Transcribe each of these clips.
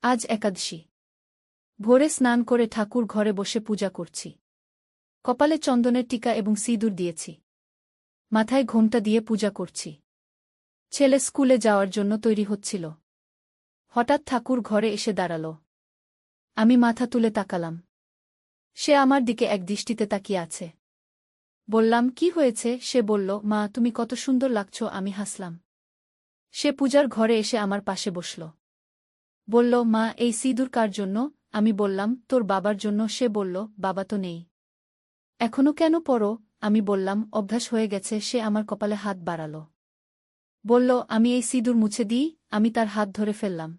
আজ একাদশী। ভোরে স্নান করে ঠাকুর ঘরে বসে পূজা করছি। কপালে চন্দনের টিকা এবং সিঁদুর দিয়েছি। মাথায় ঘোমটা দিয়ে পূজা করছি। ছেলে স্কুলে যাওয়ার জন্য তৈরি হচ্ছিল। হঠাৎ ঠাকুর ঘরে এসে দাঁড়াল। আমি মাথা তুলে তাকালাম। সে আমার দিকে এক দৃষ্টিতে তাকিয়ে আছে। বললাম, কি হয়েছে? সে বলল, মা, তুমি কত সুন্দর লাগছ। আমি হাসলাম। সে পূজার ঘরে এসে আমার পাশে বসল। বলল, মা, এই সিঁদুর কার জন্য? আমি বললাম, তোর বাবার জন্য। সে বলল, বাবা তো নেই। এখনো কেন পরো? আমি বললাম, অভ্যাস হয়ে গেছে। সে আমার কপালে হাত বাড়াল। বলল, আমি এই সিঁদুর মুছে দিই। আমি তার হাত ধরে ফেললাম।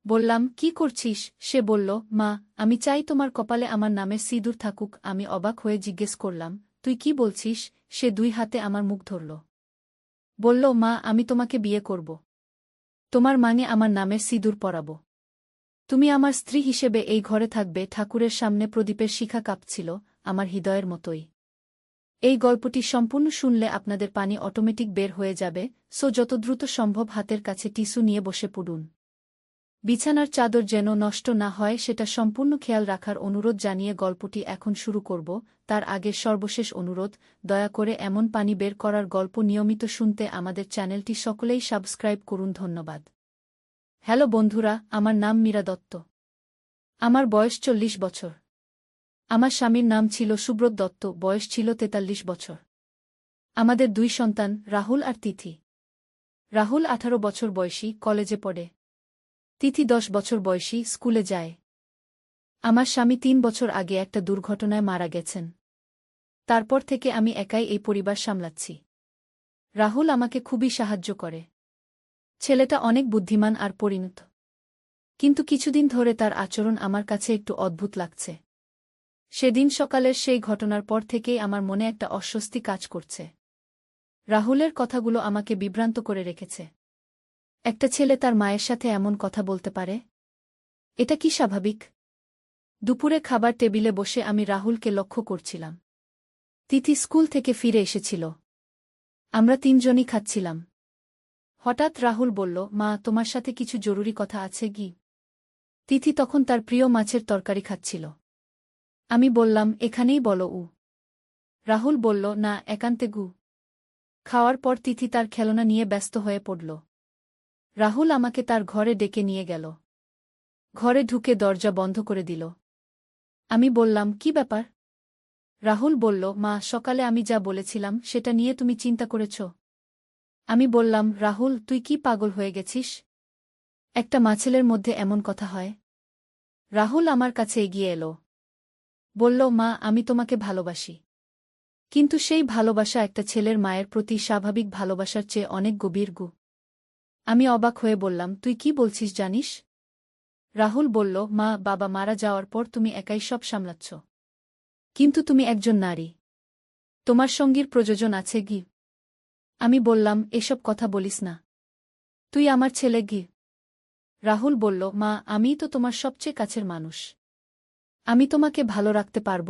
বললাম, কি করছিস? সে বলল, মা, আমি চাই তোমার কপালে আমার নামের সিঁদুর থাকুক। আমি অবাক হয়ে জিজ্ঞেস করলাম, তুই কি বলছিস? সে দুই হাতে আমার মুখ ধরল। বলল, মা, আমি তোমাকে বিয়ে করব। তোমার মাঙে আমার নামের সিঁদুর পরাব। তুমি আমার স্ত্রী হিসেবে এই ঘরে থাকবে। ঠাকুরের সামনে প্রদীপের শিখা কাঁপছিল, আমার হৃদয়ের মতোই। এই গল্পটি সম্পূর্ণ শুনলে আপনাদের পানি অটোমেটিক বের হয়ে যাবে, সো যত দ্রুত সম্ভব হাতের কাছে টিস্যু নিয়ে বসে পড়ুন। বিছানার চাদর যেন নষ্ট না হয় সেটা সম্পূর্ণ খেয়াল রাখার অনুরোধ জানিয়ে গল্পটি এখন শুরু করব। তার আগে সর্বশেষ অনুরোধ, দয়া করে এমন পানি বের করার গল্প নিয়মিত শুনতে আমাদের চ্যানেলটি সকলেই সাবস্ক্রাইব করুন। ধন্যবাদ। হ্যালো বন্ধুরা, আমার নাম মীরা দত্ত। আমার বয়স 40 বছর। আমার স্বামীর নাম ছিল সুব্রত দত্ত, বয়স ছিল 43 বছর। আমাদের 2 সন্তান, রাহুল আর তিথি। রাহুল 18 বছর বয়সী, কলেজে পড়ে। তিথি 10 বছর বয়সী, স্কুলে যায়। আমার স্বামী 3 বছর আগে একটা দুর্ঘটনায় মারা গেছেন। তারপর থেকে আমি একাই এই পরিবার সামলাচ্ছি। রাহুল আমাকে খুবই সাহায্য করে। ছেলেটা অনেক বুদ্ধিমান আর পরিণত। কিন্তু কিছুদিন ধরে তার আচরণ আমার কাছে একটু অদ্ভুত লাগছে। সেদিন সকালের সেই ঘটনার পর থেকেই আমার মনে একটা অস্বস্তি কাজ করছে। রাহুলের কথাগুলো আমাকে বিভ্রান্ত করে রেখেছে। একটা ছেলে তার মায়ের সাথে এমন কথা বলতে পারে? এটা কি স্বাভাবিক? দুপুরে খাবার টেবিলে বসে আমি রাহুলকে লক্ষ্য করছিলাম। তিথি স্কুল থেকে ফিরে এসেছিল। আমরা 3 জনই খাচ্ছিলাম। হঠাৎ রাহুল বলল, মা, তোমার সাথে কিছু জরুরি কথা আছে কি? তিথি তখন তার প্রিয় মাছের তরকারি খাচ্ছিল। আমি বললাম, এখানেই বলো। রাহুল বলল, না, একান্তে গু। খাওয়ার পর তিথি তার খেলনা নিয়ে ব্যস্ত হয়ে পড়ল। রাহুল আমাকে তার ঘরে ডেকে নিয়ে গেল। ঘরে ঢুকে দরজা বন্ধ করে দিল। আমি বললাম, কি ব্যাপার? রাহুল বলল, মা, সকালে আমি যা বলেছিলাম সেটা নিয়ে তুমি চিন্তা করেছ? আমি বললাম, রাহুল, তুই কি পাগল হয়ে গেছিস? একটা মাছেলের মধ্যে এমন কথা হয়? রাহুল আমার কাছে এগিয়ে এলো। বলল, মা, আমি তোমাকে ভালোবাসি। কিন্তু সেই ভালোবাসা একটা ছেলের মায়ের প্রতি স্বাভাবিক ভালোবাসার চেয়ে অনেক গভীর। আমি অবাক হয়ে বললাম, তুই কি বলছিস জানিস? রাহুল বলল, মা, বাবা মারা যাওয়ার পর তুমি একাই সব সামলাচ্ছ। কিন্তু তুমি একজন নারী। তোমার সঙ্গীর প্রয়োজন আছে কি? আমি বললাম, এসব কথা বলিস না। তুই আমার ছেলে কি? রাহুল বলল, মা, আমিই তো তোমার সবচেয়ে কাছের মানুষ। আমি তোমাকে ভালো রাখতে পারব।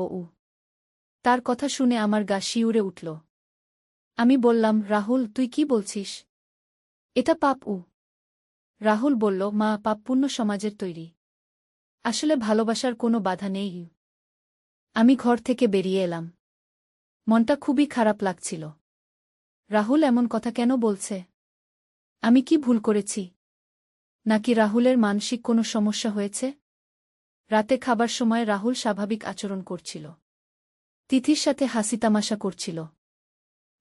তার কথা শুনে আমার গা শিউরে উঠল। আমি বললাম, রাহুল, তুই কি বলছিস? এটা পাপ। রাহুল বলল, মা, পাপ পুণ্য সমাজের তৈরি। আসলে ভালোবাসার কোনো বাধা নেই। আমি ঘর থেকে বেরিয়ে এলাম। মনটা খুবই খারাপ লাগছিল। রাহুল এমন কথা কেন বলছে? আমি কি ভুল করেছি? নাকি রাহুলের মানসিক কোনো সমস্যা হয়েছে? রাতে খাবার সময় রাহুল স্বাভাবিক আচরণ করছিল। তিথির সাথে হাসি তামাশা করছিল।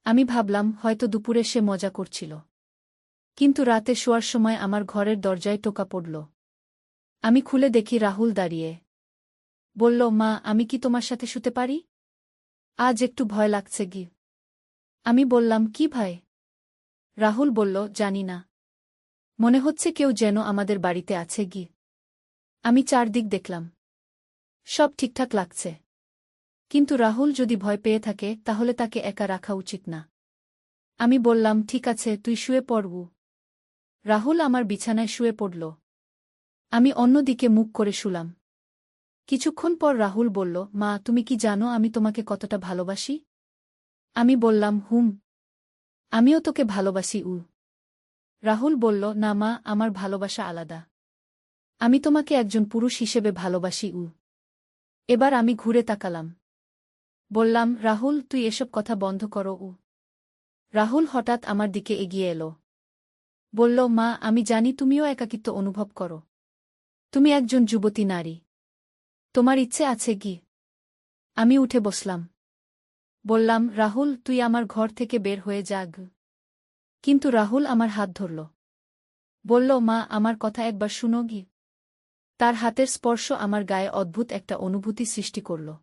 আমি ভাবলাম, হয়তো দুপুরে সে মজা করছিল। কিন্তু রাতে শোয়ার সময় আমার ঘরের দরজায় টোকা পড়ল। আমি খুলে দেখি রাহুল দাঁড়িয়ে। বলল, মা, আমি কি তোমার সাথে শুতে পারি? আজ একটু ভয় লাগছে কি? আমি বললাম, কি ভয়? রাহুল বলল, জানি না। মনে হচ্ছে কেউ যেন আমাদের বাড়িতে আছে কি। আমি চারদিক দেখলাম। সব ঠিকঠাক লাগছে। কিন্তু রাহুল যদি ভয় পেয়ে থাকে তাহলে তাকে একা রাখা উচিত না। আমি বললাম, ঠিক আছে, তুই শুয়ে পড়। রাহুল আমার বিছানায় শুয়ে পড়ল। আমি অন্যদিকে মুখ করে শুলাম। কিছুক্ষণ পর রাহুল বলল, মা, তুমি কি জানো আমি তোমাকে কতটা ভালোবাসি? আমি বললাম, হুম। আমিও তোকে ভালোবাসি। রাহুল বলল, না মা, আমার ভালোবাসা আলাদা। আমি তোমাকে একজন পুরুষ হিসেবে ভালোবাসি। এবার আমি ঘুরে তাকালাম। বললাম, রাহুল, তুই এসব কথা বন্ধ করো। রাহুল হঠাৎ আমার দিকে এগিয়ে এলো। বলল, মা, আমি জানি তুমিও একাকিত্ব অনুভব করো। তুমি একজন যুবতী নারী। তোমার ইচ্ছে আছে কি? আমি উঠে বসলাম। বললাম, রাহুল, তুই আমার ঘর থেকে বের হয়ে যাগ। কিন্তু রাহুল আমার হাত ধরল। বলল, মা, আমার কথা একবার শুনো গি। তার হাতের স্পর্শ আমার গায়ে অদ্ভুত একটা অনুভূতি সৃষ্টি করল।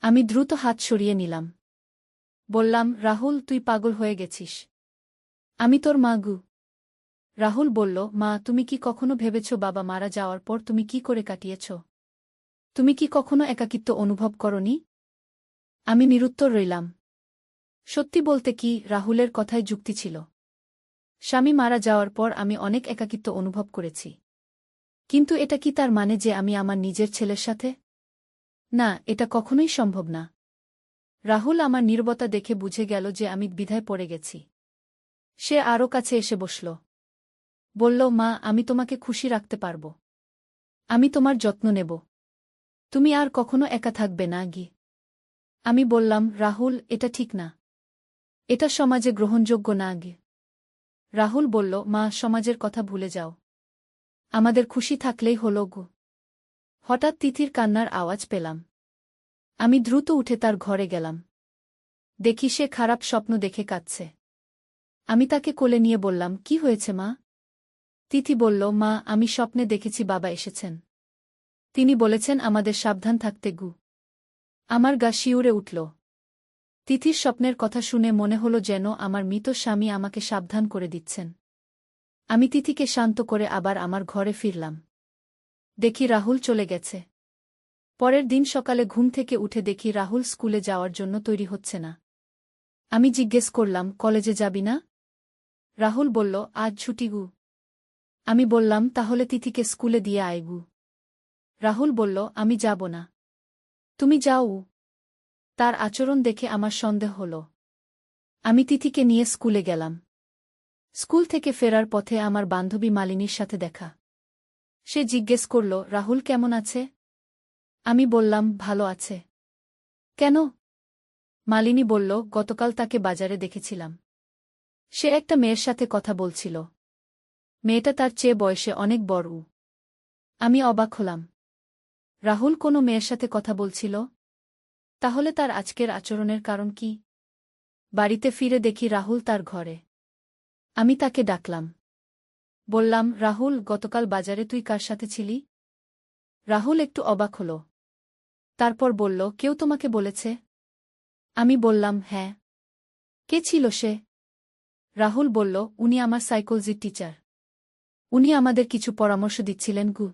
আমি দ্রুত হাত সরিয়ে নিলাম। বললাম, রাহুল, তুই পাগল হয়ে গেছিস। আমি তোর মা গু। রাহুল বলল, মা, তুমি কি কখনো ভেবেছ বাবা মারা যাওয়ার পর তুমি কি করে কাটিয়েছ? তুমি কি কখনো একাকিত্ব অনুভব করনি? আমি নিরুত্তর রইলাম। সত্যি বলতে কি, রাহুলের কথায় যুক্তি ছিল। স্বামী মারা যাওয়ার পর আমি অনেক একাকিত্ব অনুভব করেছি। কিন্তু এটা কি তার মানে যে আমি আমার নিজের ছেলের সাথে? না, এটা কখনোই সম্ভব না। রাহুল আমার নীরবতা দেখে বুঝে গেল যে আমি দ্বিধায় পড়ে গেছি। সে আরও কাছে এসে বসল। বলল, মা, আমি তোমাকে খুশি রাখতে পারব। আমি তোমার যত্ন নেব। তুমি আর কখনো একা থাকবে না গি। আমি বললাম, রাহুল, এটা ঠিক না। এটা সমাজে গ্রহণযোগ্য না গে। রাহুল বলল, মা, সমাজের কথা ভুলে যাও। আমাদের খুশি থাকলেই হলো গো। হঠাৎ তিথির কান্নার আওয়াজ পেলাম। আমি দ্রুত উঠে তার ঘরে গেলাম। দেখি সে খারাপ স্বপ্ন দেখে কাঁদছে। আমি তাকে কোলে নিয়ে বললাম, কি হয়েছে মা? তিথি বলল, মা, আমি স্বপ্নে দেখেছি বাবা এসেছেন। তিনি বলেছেন আমাদের সাবধান থাকতে গু। আমার গা শিউরে উঠল। তিথির স্বপ্নের কথা শুনে মনে হলো যেন আমার মৃত স্বামী আমাকে সাবধান করে দিচ্ছেন। আমি তিথিকে শান্ত করে আবার আমার ঘরে ফিরলাম। দেখি রাহুল চলে গেছে। পরের দিন সকালে ঘুম থেকে উঠে দেখি রাহুল স্কুলে যাওয়ার জন্য তৈরি হচ্ছে না। আমি জিজ্ঞেস করলাম, কলেজে যাবি না? রাহুল বলল, আজ ছুটি গু। আমি বললাম, তাহলে তিথিকে স্কুলে দিয়ে আয় গু। রাহুল বলল, আমি যাব না। তুমি যাও। তার আচরণ দেখে আমার সন্দেহ হল। আমি তিথিকে নিয়ে স্কুলে গেলাম। স্কুল থেকে ফেরার পথে আমার বান্ধবী মালিনীর সাথে দেখা। সে জিজ্ঞেস করল, রাহুল কেমন আছে? আমি বললাম, ভালো আছে। কেন? মালিনী বলল, গতকাল তাকে বাজারে দেখেছিলাম। সে একটা মেয়ের সাথে কথা বলছিল। মেয়েটা তার চেয়ে বয়সে অনেক বড়। আমি অবাক হলাম। রাহুল কোনো মেয়ের সাথে কথা বলছিল? তাহলে তার আজকের আচরণের কারণ কি? বাড়িতে ফিরে দেখি রাহুল তার ঘরে। আমি তাকে ডাকলাম। বললাম, রাহুল, গতকাল বাজারে তুই কার সাথে ছিলি? রাহুল একটু অবাক হল। তারপর বলল, কেউ তোমাকে বলেছে? আমি বললাম, হ্যাঁ। কে ছিল সে? রাহুল বলল, উনি আমার সাইকোলজির টিচার। উনি আমাদের কিছু পরামর্শ দিচ্ছিলেন গু।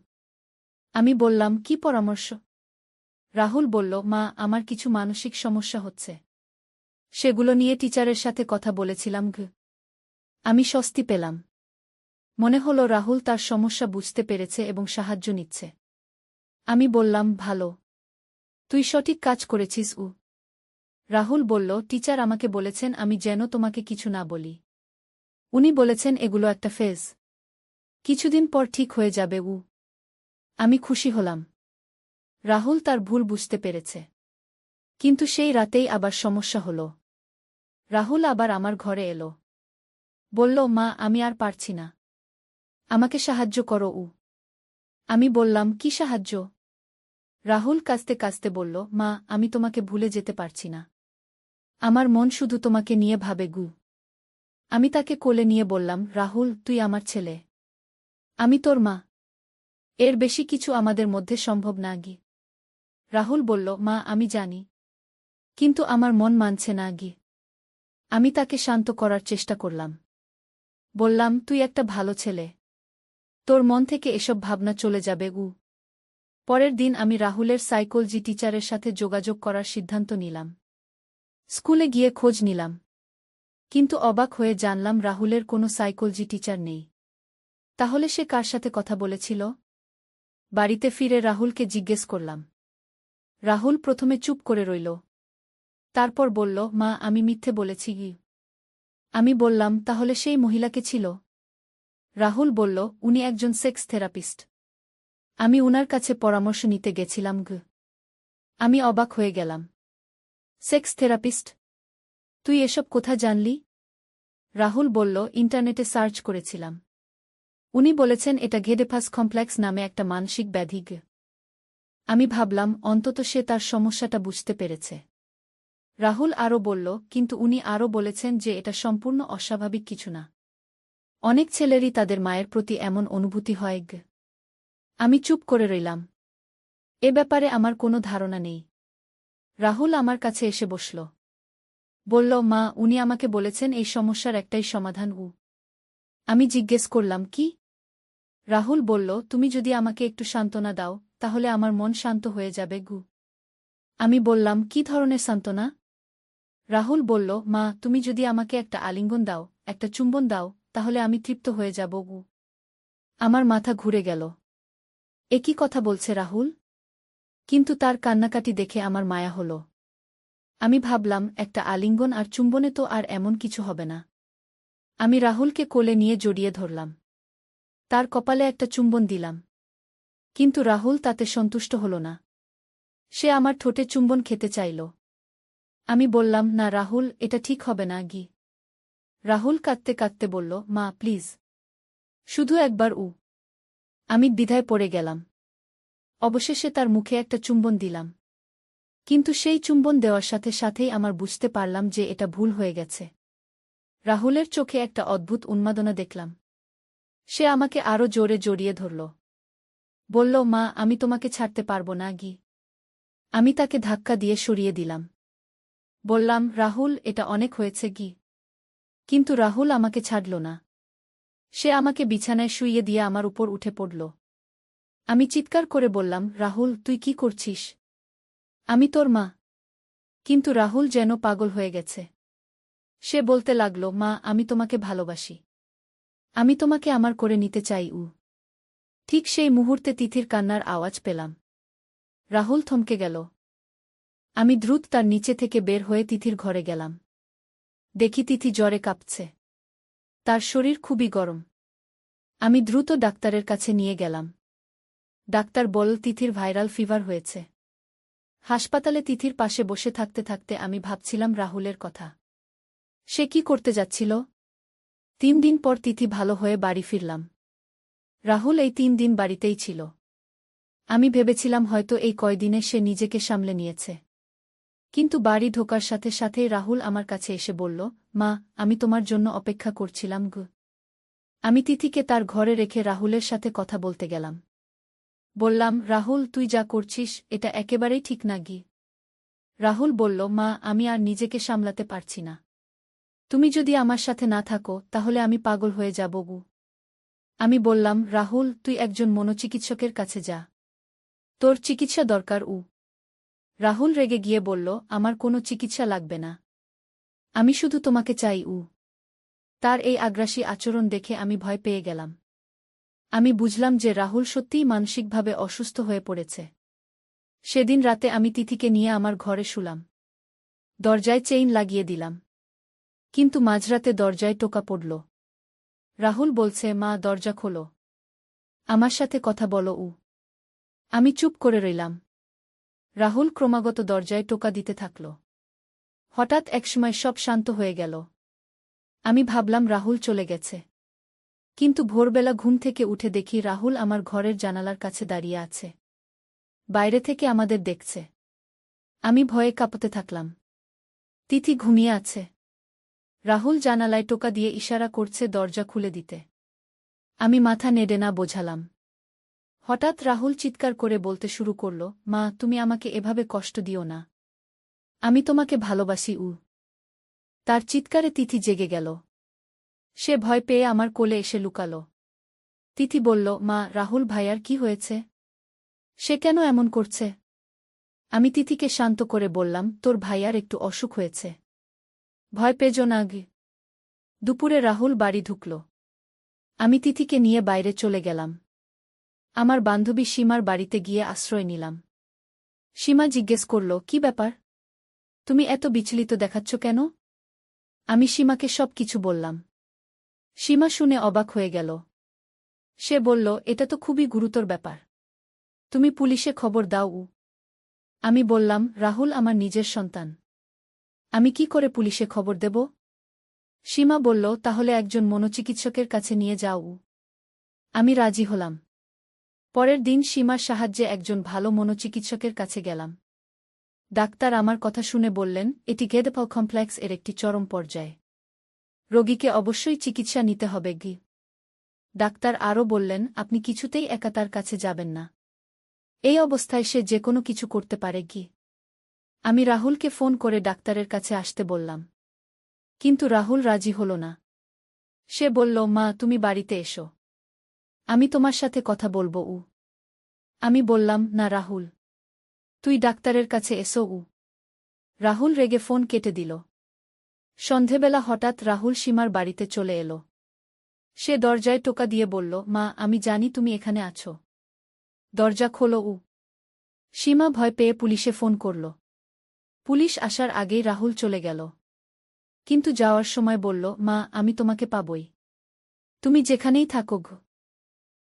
আমি বললাম, কি পরামর্শ? রাহুল বলল, মা, আমার কিছু মানসিক সমস্যা হচ্ছে। সেগুলো নিয়ে টিচারের সাথে কথা বলেছিলাম গু। আমি স্বস্তি পেলাম। মনে হলো রাহুল তার সমস্যা বুঝতে পেরেছে এবং সাহায্য নিচ্ছে। আমি বললাম, ভালো। তুই সঠিক কাজ করেছিস। রাহুল বলল, টিচার আমাকে বলেছেন আমি যেন তোমাকে কিছু না বলি। উনি বলেছেন এগুলো একটা ফেজ। কিছুদিন পর ঠিক হয়ে যাবে। আমি খুশি হলাম। রাহুল তার ভুল বুঝতে পেরেছে। কিন্তু সেই রাতেই আবার সমস্যা হল। রাহুল আবার আমার ঘরে এলো। বলল, মা, আমি আর পারছি না। আমাকে সাহায্য করো। আমি বললাম, কি সাহায্য? রাহুল কাঁদতে কাঁদতে বলল, মা, আমি তোমাকে ভুলে যেতে পারছি না। আমার মন শুধু তোমাকে নিয়ে ভাবে গু। আমি তাকে কোলে নিয়ে বললাম, রাহুল, তুই আমার ছেলে। আমি তোর মা। এর বেশি কিছু আমাদের মধ্যে সম্ভব না গি। রাহুল বলল, মা, আমি জানি। কিন্তু আমার মন মানছে না গি। আমি তাকে শান্ত করার চেষ্টা করলাম। বললাম, তুই একটা ভালো ছেলে। তোর মন থেকে এসব ভাবনা চলে যাবে। পরের দিন আমি রাহুলের সাইকোলজি টিচারের সাথে যোগাযোগ করার সিদ্ধান্ত নিলাম। স্কুলে গিয়ে খোঁজ নিলাম। কিন্তু অবাক হয়ে জানলাম রাহুলের কোনো সাইকোলজি টিচার নেই। তাহলে সে কার সাথে কথা বলেছিল? বাড়িতে ফিরে রাহুলকে জিজ্ঞেস করলাম। রাহুল প্রথমে চুপ করে রইল। তারপর বলল, মা, আমি মিথ্যে বলেছি গি। আমি বললাম, তাহলে সেই মহিলাকে ছিল? রাহুল বলল, উনি একজন সেক্স থেরাপিস্ট। আমি উনার কাছে পরামর্শ নিতে গেছিলাম আমি অবাক হয়ে গেলাম। Sex therapist? তুই এসব কোথা জানলি? রাহুল বলল, ইন্টারনেটে সার্চ করেছিলাম। উনি বলেছেন এটা ঘেডেফাস কমপ্লেক্স নামে একটা মানসিক ব্যাধি। আমি ভাবলাম অন্তত সে তার সমস্যাটা বুঝতে পেরেছে। রাহুল আরও বলল, কিন্তু উনি আরও বলেছেন যে এটা সম্পূর্ণ অস্বাভাবিক কিছু না। অনেক ছেলেরই তাদের মায়ের প্রতি এমন অনুভূতি হয়। আমি চুপ করে রইলাম। এ ব্যাপারে আমার কোনো ধারণা নেই। রাহুল আমার কাছে এসে বসল। বলল, মা, উনি আমাকে বলেছেন এই সমস্যার একটাই সমাধান। আমি জিজ্ঞেস করলাম, কি? রাহুল বলল, তুমি যদি আমাকে একটু সান্ত্বনা দাও তাহলে আমার মন শান্ত হয়ে যাবে। আমি বললাম, কি ধরনের সান্ত্বনা? রাহুল বলল, মা, তুমি যদি আমাকে একটা আলিঙ্গন দাও, একটা চুম্বন দাও, তাহলে আমি তৃপ্ত হয়ে যাব। আমার মাথা ঘুরে গেল। এ কি কথা বলছে রাহুল? কিন্তু তার কান্নাকাটি দেখে আমার মায়া হল। আমি ভাবলাম, একটা আলিঙ্গন আর চুম্বনে তো আর এমন কিছু হবে না। আমি রাহুলকে কোলে নিয়ে জড়িয়ে ধরলাম। তার কপালে একটা চুম্বন দিলাম। কিন্তু রাহুল তাতে সন্তুষ্ট হল না। সে আমার ঠোঁটে চুম্বন খেতে চাইল। আমি বললাম, না রাহুল, এটা ঠিক হবে না। রাহুল কাঁদতে কাঁদতে বলল, মা, প্লিজ, শুধু একবার। আমি দ্বিধায় পড়ে গেলাম। অবশেষে তার মুখে একটা চুম্বন দিলাম। কিন্তু সেই চুম্বন দেওয়ার সাথে সাথেই আমার বুঝতে পারলাম যে এটা ভুল হয়ে গেছে। রাহুলের চোখে একটা অদ্ভুত উন্মাদনা দেখলাম। সে আমাকে আরও জোরে জড়িয়ে ধরল। বলল, মা, আমি তোমাকে ছাড়তে পারব না। আমি তাকে ধাক্কা দিয়ে সরিয়ে দিলাম। বললাম, রাহুল, এটা অনেক হয়েছে। কিন্তু রাহুল আমাকে ছাড়ল না। সে আমাকে বিছানায় শুইয়ে দিয়ে আমার উপর উঠে পড়ল। আমি চিৎকার করে বললাম, রাহুল, তুই কি করছিস? আমি তোর মা। কিন্তু রাহুল যেন পাগল হয়ে গেছে। সে বলতে লাগল, মা, আমি তোমাকে ভালোবাসি। আমি তোমাকে আমার করে নিতে চাই। ঠিক সেই মুহূর্তে তিথির কান্নার আওয়াজ পেলাম। রাহুল থমকে গেল। আমি দ্রুত তার নিচে থেকে বের হয়ে তিথির ঘরে গেলাম। দেখি তিথি জ্বরে কাঁপছে। তার শরীর খুবই গরম। আমি দ্রুত ডাক্তারের কাছে নিয়ে গেলাম। ডাক্তার বলল, তিথির ভাইরাল ফিভার হয়েছে। হাসপাতালে তিথির পাশে বসে থাকতে থাকতে আমি ভাবছিলাম রাহুলের কথা। সে কি করতে যাচ্ছিল? 3 দিন পর তিথি ভালো হয়ে বাড়ি ফিরলাম। রাহুল এই 3 দিন বাড়িতেই ছিল। আমি ভেবেছিলাম হয়তো এই কয়দিনে সে নিজেকে সামলে নিয়েছে। কিন্তু বাড়ি ঢোকার সাথে সাথেই রাহুল আমার কাছে এসে বলল, মা, আমি তোমার জন্য অপেক্ষা করছিলাম। আমি তিথিকে তার ঘরে রেখে রাহুলের সাথে কথা বলতে গেলাম। বললাম, রাহুল, তুই যা করছিস এটা একেবারেই ঠিক না। রাহুল বলল, মা, আমি আর নিজেকে সামলাতে পারছি না। তুমি যদি আমার সাথে না থাকো তাহলে আমি পাগল হয়ে যাব। আমি বললাম, রাহুল, তুই একজন মনোচিকিৎসকের কাছে যা। তোর চিকিৎসা দরকার। রাহুল রেগে গিয়ে বলল, আমার কোনো চিকিৎসা লাগবে না। আমি শুধু তোমাকে চাই। তার এই আগ্রাসী আচরণ দেখে আমি ভয় পেয়ে গেলাম। আমি বুঝলাম যে রাহুল সত্যিই মানসিকভাবে অসুস্থ হয়ে পড়েছে। সেদিন রাতে আমি তিথিকে নিয়ে আমার ঘরে শুলাম। দরজায় চেইন লাগিয়ে দিলাম। কিন্তু মাঝরাতে দরজায় টোকা পড়ল। রাহুল বলছে, মা, দরজা খোলো। আমার সাথে কথা বলো। আমি চুপ করে রইলাম। রাহুল ক্রমাগত দরজায় টোকা দিতে থাকল। হঠাৎ একসময় সব শান্ত হয়ে গেল। আমি ভাবলাম রাহুল চলে গেছে। কিন্তু ভোরবেলা ঘুম থেকে উঠে দেখি রাহুল আমার ঘরের জানালার কাছে দাঁড়িয়ে আছে। বাইরে থেকে আমাদের দেখছে। আমি ভয়ে কাঁপতে থাকলাম। তিথি ঘুমিয়ে আছে। রাহুল জানালায় টোকা দিয়ে ইশারা করছে দরজা খুলে দিতে। আমি মাথা নেড়ে না বোঝালাম। হঠাৎ রাহুল চিৎকার করে বলতে শুরু করল, মা, তুমি আমাকে এভাবে কষ্ট দিও না। আমি তোমাকে ভালোবাসি। তার চিৎকারে তিথি জেগে গেল। সে ভয় পেয়ে আমার কোলে এসে লুকাল। তিথি বলল, মা, রাহুল ভাইয়ার কি হয়েছে? সে কেন এমন করছে? আমি তিথিকে শান্ত করে বললাম, তোর ভাইয়ার একটু অসুখ হয়েছে। ভয় পেজো না। দুপুরে রাহুল বাড়ি ঢুকল। আমি তিথিকে নিয়ে বাইরে চলে গেলাম। আমার বান্ধবী সীমার বাড়িতে গিয়ে আশ্রয় নিলাম। সীমা জিজ্ঞেস করল, কি ব্যাপার? তুমি এত বিচলিত দেখাচ্ছ কেন? আমি সীমাকে সব কিছু বললাম। সীমা শুনে অবাক হয়ে গেল। সে বলল, এটা তো খুবই গুরুতর ব্যাপার। তুমি পুলিশে খবর দাও। আমি বললাম, রাহুল আমার নিজের সন্তান। আমি কি করে পুলিশে খবর দেব? সীমা বলল, তাহলে একজন মনোচিকিৎসকের কাছে নিয়ে যাও। আমি রাজি হলাম। পরের দিন সীমার সাহায্যে একজন ভালো মনোচিকিৎসকের কাছে গেলাম। ডাক্তার আমার কথা শুনে বললেন, এটি গেদেপাল কমপ্লেক্স এর একটি চরম পর্যায়ে। রোগীকে অবশ্যই চিকিৎসা নিতে হবে। ডাক্তার আরও বললেন, আপনি কিছুতেই একা তার কাছে যাবেন না। এই অবস্থায় সে যে কোনো কিছু করতে পারে। আমি রাহুলকে ফোন করে ডাক্তারের কাছে আসতে বললাম। কিন্তু রাহুল রাজি হল না। সে বলল, মা তুমি বাড়িতে এসো, আমি তোমার সাথে কথা বলবো। আমি বললাম, না রাহুল, তুই ডাক্তারের কাছে এসো। রাহুল রেগে ফোন কেটে দিল। সন্ধেবেলা হঠাৎ রাহুল সীমার বাড়িতে চলে এলো। সে দরজায় টোকা দিয়ে বলল, মা আমি জানি তুমি এখানে আছো, দরজা খোলো। সীমা ভয় পেয়ে পুলিশে ফোন করল। পুলিশ আসার আগেই রাহুল চলে গেল। কিন্তু যাওয়ার সময় বলল, মা আমি তোমাকে পাবই, তুমি যেখানেই থাকো।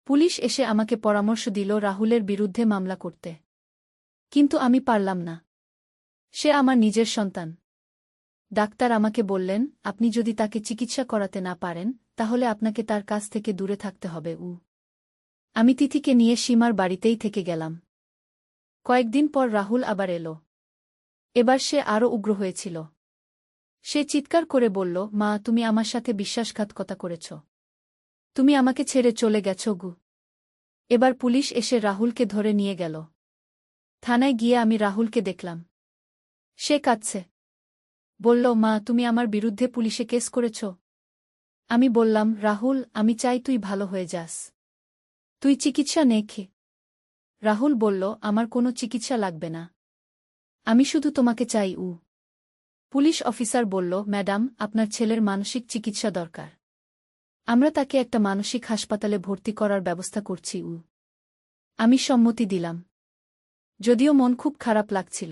পুলিশ এসে আমাকে পরামর্শ দিল রাহুলের বিরুদ্ধে মামলা করতে। কিন্তু আমি পারলাম না। সে আমার নিজের সন্তান। ডাক্তার আমাকে বললেন, আপনি যদি তাকে চিকিৎসা করাতে না পারেন তাহলে আপনাকে তার কাছ থেকে দূরে থাকতে হবে। আমি তিথিকে নিয়ে সীমার বাড়িতেই থেকে গেলাম। কয়েকদিন পর রাহুল আবার এলো। এবার সে আরও উগ্র হয়েছিল। সে চিৎকার করে বলল, মা তুমি আমার সাথে বিশ্বাসঘাতকতা করেছ, তুমি আমাকে ছেড়ে চলে গেছ। এবার পুলিশ এসে রাহুলকে ধরে নিয়ে গেল। থানায় গিয়ে আমি রাহুলকে দেখলাম। সে কাঁদছে। বলল, মা তুমি আমার বিরুদ্ধে পুলিশে কেস করেছ। আমি বললাম, রাহুল আমি চাই তুই ভালো হয়ে যাস, তুই চিকিৎসা নে। রাহুল বলল, আমার কোনো চিকিৎসা লাগবে না, আমি শুধু তোমাকে চাই। পুলিশ অফিসার বলল, ম্যাডাম আপনার ছেলের মানসিক চিকিৎসা দরকার, আমরা তাকে একটা মানসিক হাসপাতালে ভর্তি করার ব্যবস্থা করছি। আমি সম্মতি দিলাম, যদিও মন খুব খারাপ লাগছিল।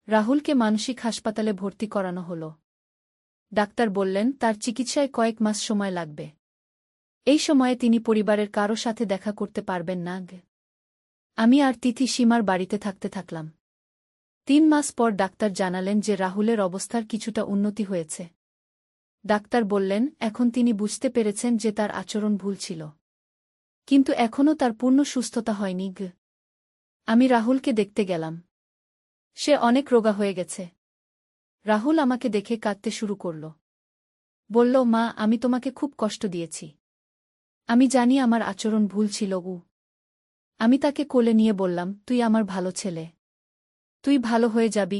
রাহুলকে মানসিক হাসপাতালে ভর্তি করানো হল। ডাক্তার বললেন, তার চিকিৎসায় কয়েক মাস সময় লাগবে। এই সময়ে তিনি পরিবারের কারো সাথে দেখা করতে পারবেন না। আমি আর তিথি সীমার বাড়িতে থাকতে থাকলাম। 3 মাস পর ডাক্তার জানালেন যে রাহুলের অবস্থার কিছুটা উন্নতি হয়েছে। ডাক্তার বললেন, এখন তিনি বুঝতে পেরেছেন যে তার আচরণ ভুল ছিল, কিন্তু এখনও তার পূর্ণ সুস্থতা হয়নি। আমি রাহুলকে দেখতে গেলাম। সে অনেক রোগা হয়ে গেছে। রাহুল আমাকে দেখে কাঁদতে শুরু করল। বলল, মা আমি তোমাকে খুব কষ্ট দিয়েছি, আমি জানি আমার আচরণ ভুল ছিল। আমি তাকে কোলে নিয়ে বললাম, তুই আমার ভালো ছেলে, তুই ভালো হয়ে যাবি।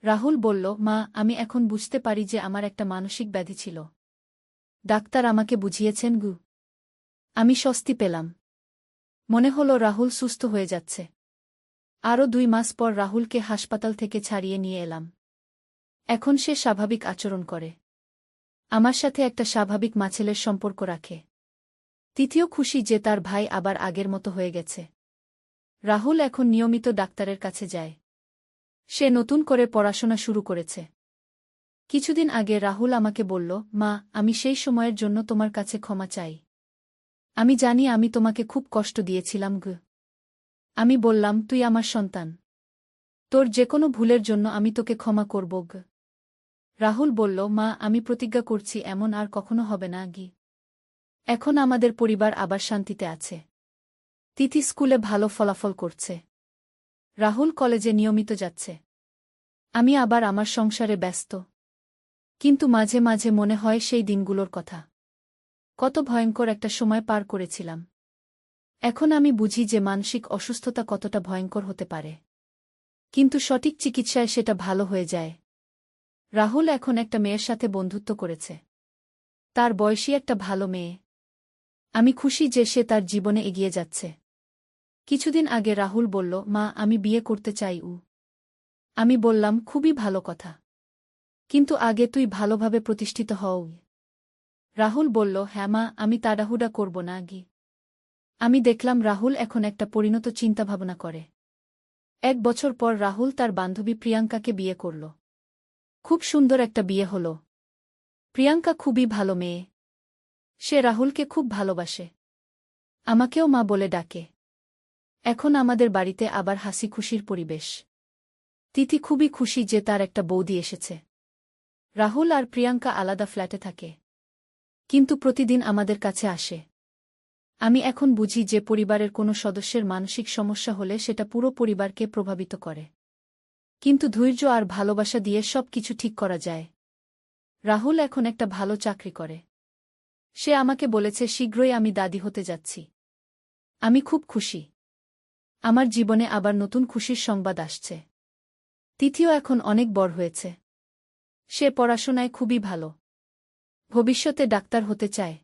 রাহুল বলল, মা আমি এখন বুঝতে পারি যে আমার একটা মানসিক ব্যাধি ছিল। ডাক্তার আমাকে বুঝিয়েছেন। আমি স্বস্তি পেলাম। মনে হলো রাহুল সুস্থ হয়ে যাচ্ছে। আরও 2 মাস পর রাহুলকে হাসপাতাল থেকে ছাড়িয়ে নিয়ে এলাম। এখন সে স্বাভাবিক আচরণ করে, আমার সাথে একটা স্বাভাবিক মাছেলের সম্পর্ক রাখে। তিথিও খুশি যে তার ভাই আবার আগের মতো হয়ে গেছে। রাহুল এখন নিয়মিত ডাক্তারের কাছে যায়। সে নতুন করে পড়াশোনা শুরু করেছে। কিছুদিন আগে রাহুল আমাকে বলল, মা আমি সেই সময়ের জন্য তোমার কাছে ক্ষমা চাই। আমি জানি আমি তোমাকে খুব কষ্ট দিয়েছিলাম। আমি বললাম, তুই আমার সন্তান, তোর যে কোনো ভুলের জন্য আমি তোকে ক্ষমা করব। রাহুল বলল, মা আমি প্রতিজ্ঞা করছি এমন আর কখনো হবে না। এখন আমাদের পরিবার আবার শান্তিতে আছে। তিথি স্কুলে ভালো ফলাফল করছে, রাহুল কলেজে নিয়মিত যাচ্ছে। আমি আবার আমার সংসারে ব্যস্ত। কিন্তু মাঝে মাঝে মনে হয় সেই দিনগুলোর কথা, কত ভয়ঙ্কর একটা সময় পার করেছিলাম। এখন আমি বুঝি যে মানসিক অসুস্থতা কতটা ভয়ঙ্কর হতে পারে, কিন্তু সঠিক চিকিৎসায় সেটা ভালো হয়ে যায়। রাহুল এখন একটা মেয়ের সাথে বন্ধুত্ব করেছে, তার বয়সী একটা ভালো মেয়ে। আমি খুশি যে সে তার জীবনে এগিয়ে যাচ্ছে। কিছুদিন আগে রাহুল বলল, মা আমি বিয়ে করতে চাই। আমি বললাম, খুবই ভালো কথা, কিন্তু আগে তুই ভালোভাবে প্রতিষ্ঠিত হও। রাহুল বলল, হ্যাঁ মা আমি তাড়াহুড়া করব না। আমি দেখলাম রাহুল এখন একটা পরিণত চিন্তাভাবনা করে। 1 বছর পর রাহুল তার বান্ধবী প্রিয়াঙ্কাকে বিয়ে করল। খুব সুন্দর একটা বিয়ে হল। প্রিয়াঙ্কা খুবই ভালো মেয়ে, সে রাহুলকে খুব ভালোবাসে, আমাকেও মা বলে ডাকে। এখন আমাদের বাড়িতে আবার হাসি খুশির পরিবেশ। তিথি খুবই খুশি যে তার একটা বৌদি এসেছে। রাহুল আর প্রিয়াঙ্কা আলাদা ফ্ল্যাটে থাকে, কিন্তু প্রতিদিন আমাদের কাছে আসে। আমি এখন বুঝি যে পরিবারের কোনো সদস্যের মানসিক সমস্যা হলে সেটা পুরো পরিবারকে প্রভাবিত করে, কিন্তু ধৈর্য আর ভালোবাসা দিয়ে সব কিছু ঠিক করা যায়। রাহুল এখন একটা ভালো চাকরি করে। সে আমাকে বলেছে শীঘ্রই আমি দাদি হতে যাচ্ছি। আমি খুব খুশি। আমার জীবনে আবার নতুন খুশির সংবাদ আসছে। তিথিও এখন অনেক বড় হয়েছে। সে পড়াশোনায় খুবই ভালো। ভবিষ্যতে ডাক্তার হতে চায়।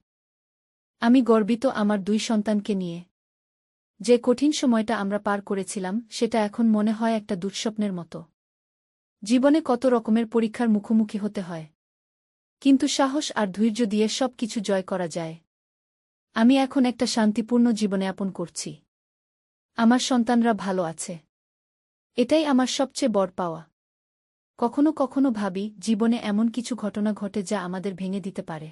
আমি গর্বিত আমার দুই সন্তানকে নিয়ে। যে কঠিন সময়টা আমরা পার করেছিলাম সেটা এখন মনে হয় একটা দুঃস্বপ্নের মতো। জীবনে কত রকমের পরীক্ষার মুখোমুখি হতে হয়, কিন্তু সাহস আর ধৈর্য দিয়ে সব কিছু জয় করা যায়। আমি এখন একটা শান্তিপূর্ণ জীবনযাপন করছি। আমার সন্তানরা ভালো আছে। এটাই আমার সবচেয়ে বড় পাওয়া। কখনো কখনো ভাবি জীবনে এমন কিছু ঘটনা ঘটে যা আমাদের ভেঙে দিতে পারে,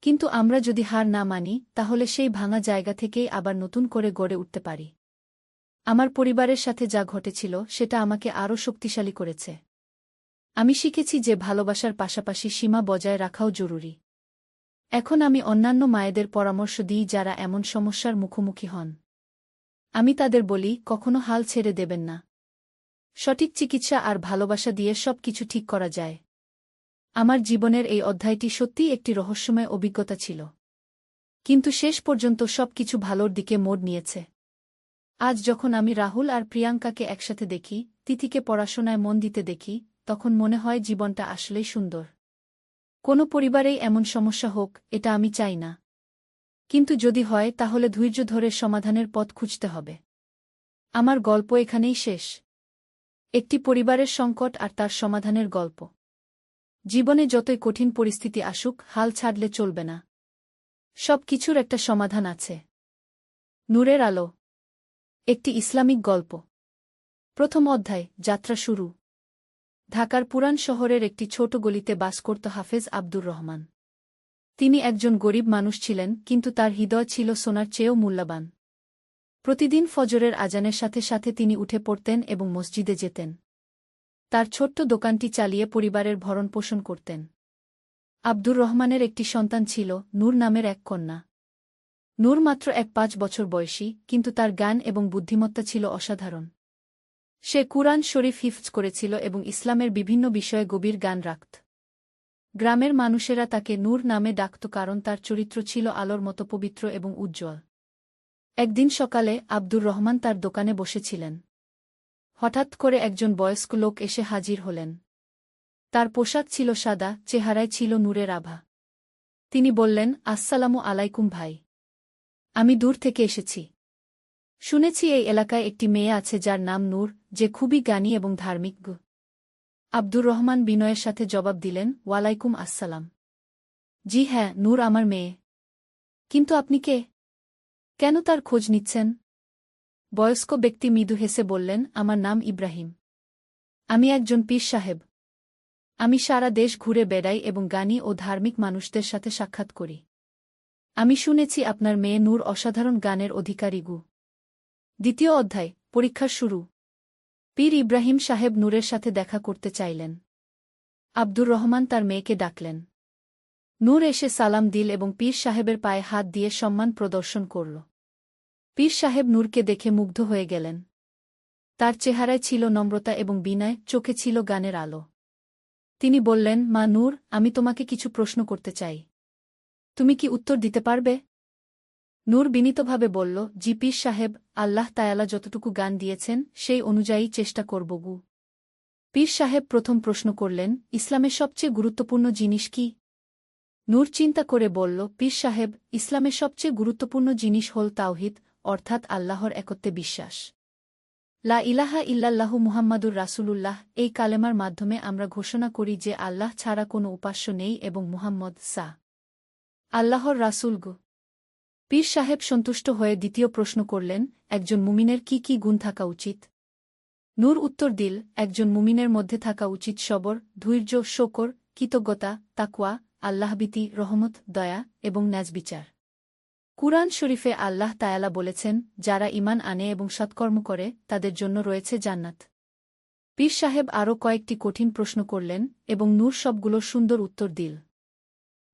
কিন্তু আমরা যদি হার না মানি তাহলে সেই ভাঙা জায়গা থেকেই আবার নতুন করে গড়ে উঠতে পারি। আমার পরিবারের সাথে যা ঘটেছিল সেটা আমাকে আরও শক্তিশালী করেছে। আমি শিখেছি যে ভালোবাসার পাশাপাশি সীমা বজায় রাখাও জরুরি। এখন আমি অন্যান্য মায়েদের পরামর্শ দিই যারা এমন সমস্যার মুখোমুখি হন। আমি তাদের বলি, কখনো হাল ছেড়ে দেবেন না। সঠিক চিকিৎসা আর ভালোবাসা দিয়ে সব কিছু ঠিক করা যায়। আমার জীবনের এই অধ্যায়টি সত্যিই একটি রহস্যময় অভিজ্ঞতা ছিল, কিন্তু শেষ পর্যন্ত সব কিছু ভালোর দিকে মোড় নিয়েছে। আজ যখন আমি রাহুল আর প্রিয়াঙ্কাকে একসাথে দেখি, তিথিকে পড়াশোনায় মন দিতে দেখি, তখন মনে হয় জীবনটা আসলেই সুন্দর। কোনো পরিবারেই এমন সমস্যা হোক, এটা আমি চাই না। কিন্তু যদি হয় তাহলে ধৈর্য ধরে সমাধানের পথ খুঁজতে হবে। আমার গল্প এখানেই শেষ। একটি পরিবারের সংকট আর তার সমাধানের গল্প। জীবনে যতই কঠিন পরিস্থিতি আসুক, হাল ছাড়লে চলবে না। সব কিছুর একটা সমাধান আছে। নূরের আলো। একটি ইসলামিক গল্প। প্রথম অধ্যায়, যাত্রা শুরু। ঢাকার পুরান শহরের একটি ছোট গলিতে বাস করত হাফেজ আব্দুর রহমান। তিনি একজন গরিব মানুষ ছিলেন, কিন্তু তার হৃদয় ছিল সোনার চেয়েও মূল্যবান। প্রতিদিন ফজরের আজানের সাথে সাথে তিনি উঠে পড়তেন এবং মসজিদে যেতেন। তার ছোট্ট দোকানটি চালিয়ে পরিবারের ভরণপোষণ করতেন। আব্দুর রহমানের একটি সন্তান ছিল, নূর নামের এক কন্যা। নূর মাত্র 5 বছর বয়সী, কিন্তু তার জ্ঞান এবং বুদ্ধিমত্তা ছিল অসাধারণ। সে কুরআন শরীফ হিফজ করেছিল এবং ইসলামের বিভিন্ন বিষয়ে গভীর জ্ঞান রাখত। গ্রামের মানুষেরা তাকে নূর নামে ডাকত কারণ তার চরিত্র ছিল আলোর মতো পবিত্র এবং উজ্জ্বল। একদিন সকালে আব্দুর রহমান তার দোকানে বসেছিলেন। হঠাৎ করে একজন বয়স্ক লোক এসে হাজির হলেন। তার পোশাক ছিল সাদা, চেহারায় ছিল নূরের আভা। তিনি বললেন, আসসালামু আলাইকুম ভাই। আমি দূর থেকে এসেছি। শুনেছি এই এলাকায় একটি মেয়ে আছে যার নাম নূর, যে খুবই জ্ঞানী এবং ধার্মিক। আব্দুর রহমান বিনয়ের সাথে জবাব দিলেন, ওয়ালাইকুম আসসালাম। জি হ্যাঁ, নূর আমার মেয়ে। কিন্তু আপনি কে? কেন তার খোঁজ নিচ্ছেন? বয়স্ক ব্যক্তি মৃদু হেসে বললেন, আমার নাম ইব্রাহিম। আমি একজন পীর সাহেব। আমি সারা দেশ ঘুরে বেড়াই এবং জ্ঞানী ও ধার্মিক মানুষদের সাথে সাক্ষাৎ করি। আমি শুনেছি আপনার মেয়ে নূর অসাধারণ জ্ঞানের অধিকারী। দ্বিতীয় অধ্যায়, পরীক্ষার শুরু। পীর ইব্রাহিম সাহেব নূরের সাথে দেখা করতে চাইলেন। আব্দুর রহমান তার মেয়েকে ডাকলেন। নূর এসে সালাম দিল এবং পীর সাহেবের পায়ে হাত দিয়ে সম্মান প্রদর্শন করল। পীর সাহেব নূরকে দেখে মুগ্ধ হয়ে গেলেন। তার চেহারায় ছিল নম্রতা এবং বিনয়, চোখে ছিল জ্ঞানের আলো। তিনি বললেন, মা নূর, আমি তোমাকে কিছু প্রশ্ন করতে চাই। তুমি কি উত্তর দিতে পারবে? নূর বিনীতভাবে বলল, জি পীর সাহেব, আল্লাহ তায়ালা যতটুকু জ্ঞান দিয়েছেন সেই অনুযায়ী চেষ্টা করব। পীর সাহেব প্রথম প্রশ্ন করলেন, ইসলামের সবচেয়ে গুরুত্বপূর্ণ জিনিস কি? নূর চিন্তা করে বলল, পীর সাহেব, ইসলামের সবচেয়ে গুরুত্বপূর্ণ জিনিস হল তাওহীদ, অর্থাৎ আল্লাহর একত্বে বিশ্বাস। লা ইলাহা ইল্লাল্লাহু মুহাম্মাদুর রাসূলুল্লাহ, এই কালেমার মাধ্যমে আমরা ঘোষণা করি যে আল্লাহ ছাড়া কোনো উপাস্য নেই এবং মুহাম্মদ আল্লাহর রাসূল। পীর সাহেব সন্তুষ্ট হয়ে দ্বিতীয় প্রশ্ন করলেন, একজন মুমিনের কি কি গুণ থাকা উচিত? নূর উত্তর দিল, একজন মুমিনের মধ্যে থাকা উচিত সবর, ধৈর্য, শকর, কৃতজ্ঞতা, তাকওয়া, আল্লাহভীতি, রহমত, দয়া এবং ন্যায়বিচার। কুরআন শরীফে আল্লাহ তায়ালা বলেছেন, যারা ঈমান আনে এবং সৎকর্ম করে তাদের জন্য রয়েছে জান্নাত। পীর সাহেব আরও কয়েকটি কঠিন প্রশ্ন করলেন এবং নূর সবগুলোর সুন্দর উত্তর দিল।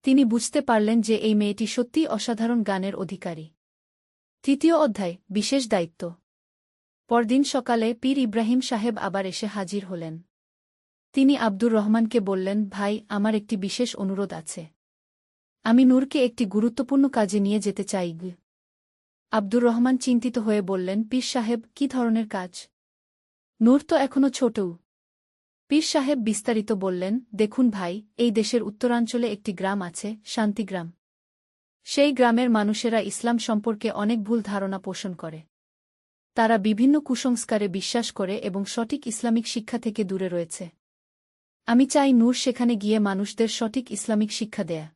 তিনি বুঝতে পারলেন যে এই মেয়েটি সত্যিই অসাধারণ জ্ঞানের অধিকারী। তৃতীয় অধ্যায়, বিশেষ দায়িত্ব। পরদিন সকালে পীর ইব্রাহিম সাহেব আবার এসে হাজির হলেন। তিনি আব্দুর রহমানকে বললেন, ভাই, আমার একটি বিশেষ অনুরোধ আছে। আমি নূরকে একটি গুরুত্বপূর্ণ কাজে নিয়ে যেতে চাই। আব্দুর রহমান চিন্তিত হয়ে বললেন, পীর সাহেব, কী ধরনের কাজ? নূর তো এখনও ছোটও। পীর সাহেব বিস্তারিত বললেন, দেখুন ভাই, এই দেশের উত্তরাঞ্চলে একটি গ্রাম আছে, শান্তিগ্রাম। সেই গ্রামের মানুষেরা ইসলাম সম্পর্কে অনেক ভুল ধারণা পোষণ করে। তারা বিভিন্ন কুসংস্কারে বিশ্বাস করে এবং সঠিক ইসলামিক শিক্ষা থেকে দূরে রয়েছে। আমি চাই নূর সেখানে গিয়ে মানুষদের সঠিক ইসলামিক শিক্ষা দেয়া।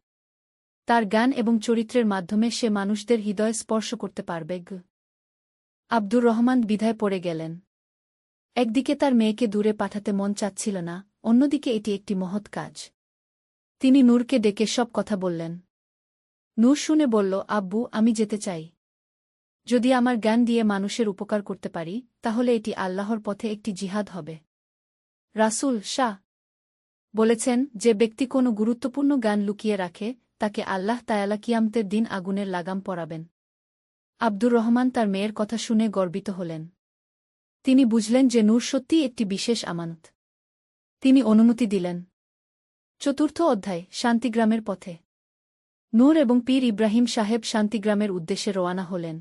তার জ্ঞান এবং চরিত্রের মাধ্যমে সে মানুষদের হৃদয় স্পর্শ করতে পারবে। আব্দুর রহমান দ্বিধায় পড়ে গেলেন। একদিকে তার মেয়েকে দূরে পাঠাতে মন চাচ্ছিল না, অন্যদিকে এটি একটি মহৎ কাজ। তিনি নূরকে ডেকে সব কথা বললেন। নূর শুনে বলল, আব্বু, আমি যেতে চাই। যদি আমার জ্ঞান দিয়ে মানুষের উপকার করতে পারি, তাহলে এটি আল্লাহর পথে একটি জিহাদ হবে। রাসূল শাহ বলেছেন, যে ব্যক্তি কোনো গুরুত্বপূর্ণ জ্ঞান লুকিয়ে রাখে, তাকে আল্লাহ তায়ালা কিয়ামতের দিন আগুনের লাগাম পরাবেন। আব্দুর রহমান তার মেয়ের কথা শুনে গর্বিত হলেন। তিনি বুঝলেন যে নূর সত্যিই একটি বিশেষ আমানত। তিনি অনুমতি দিলেন। চতুর্থ অধ্যায়, শান্তিগ্রামের পথে। নূর এবং পীর ইব্রাহিম সাহেব শান্তিগ্রামের উদ্দেশ্যে রওনা হলেন।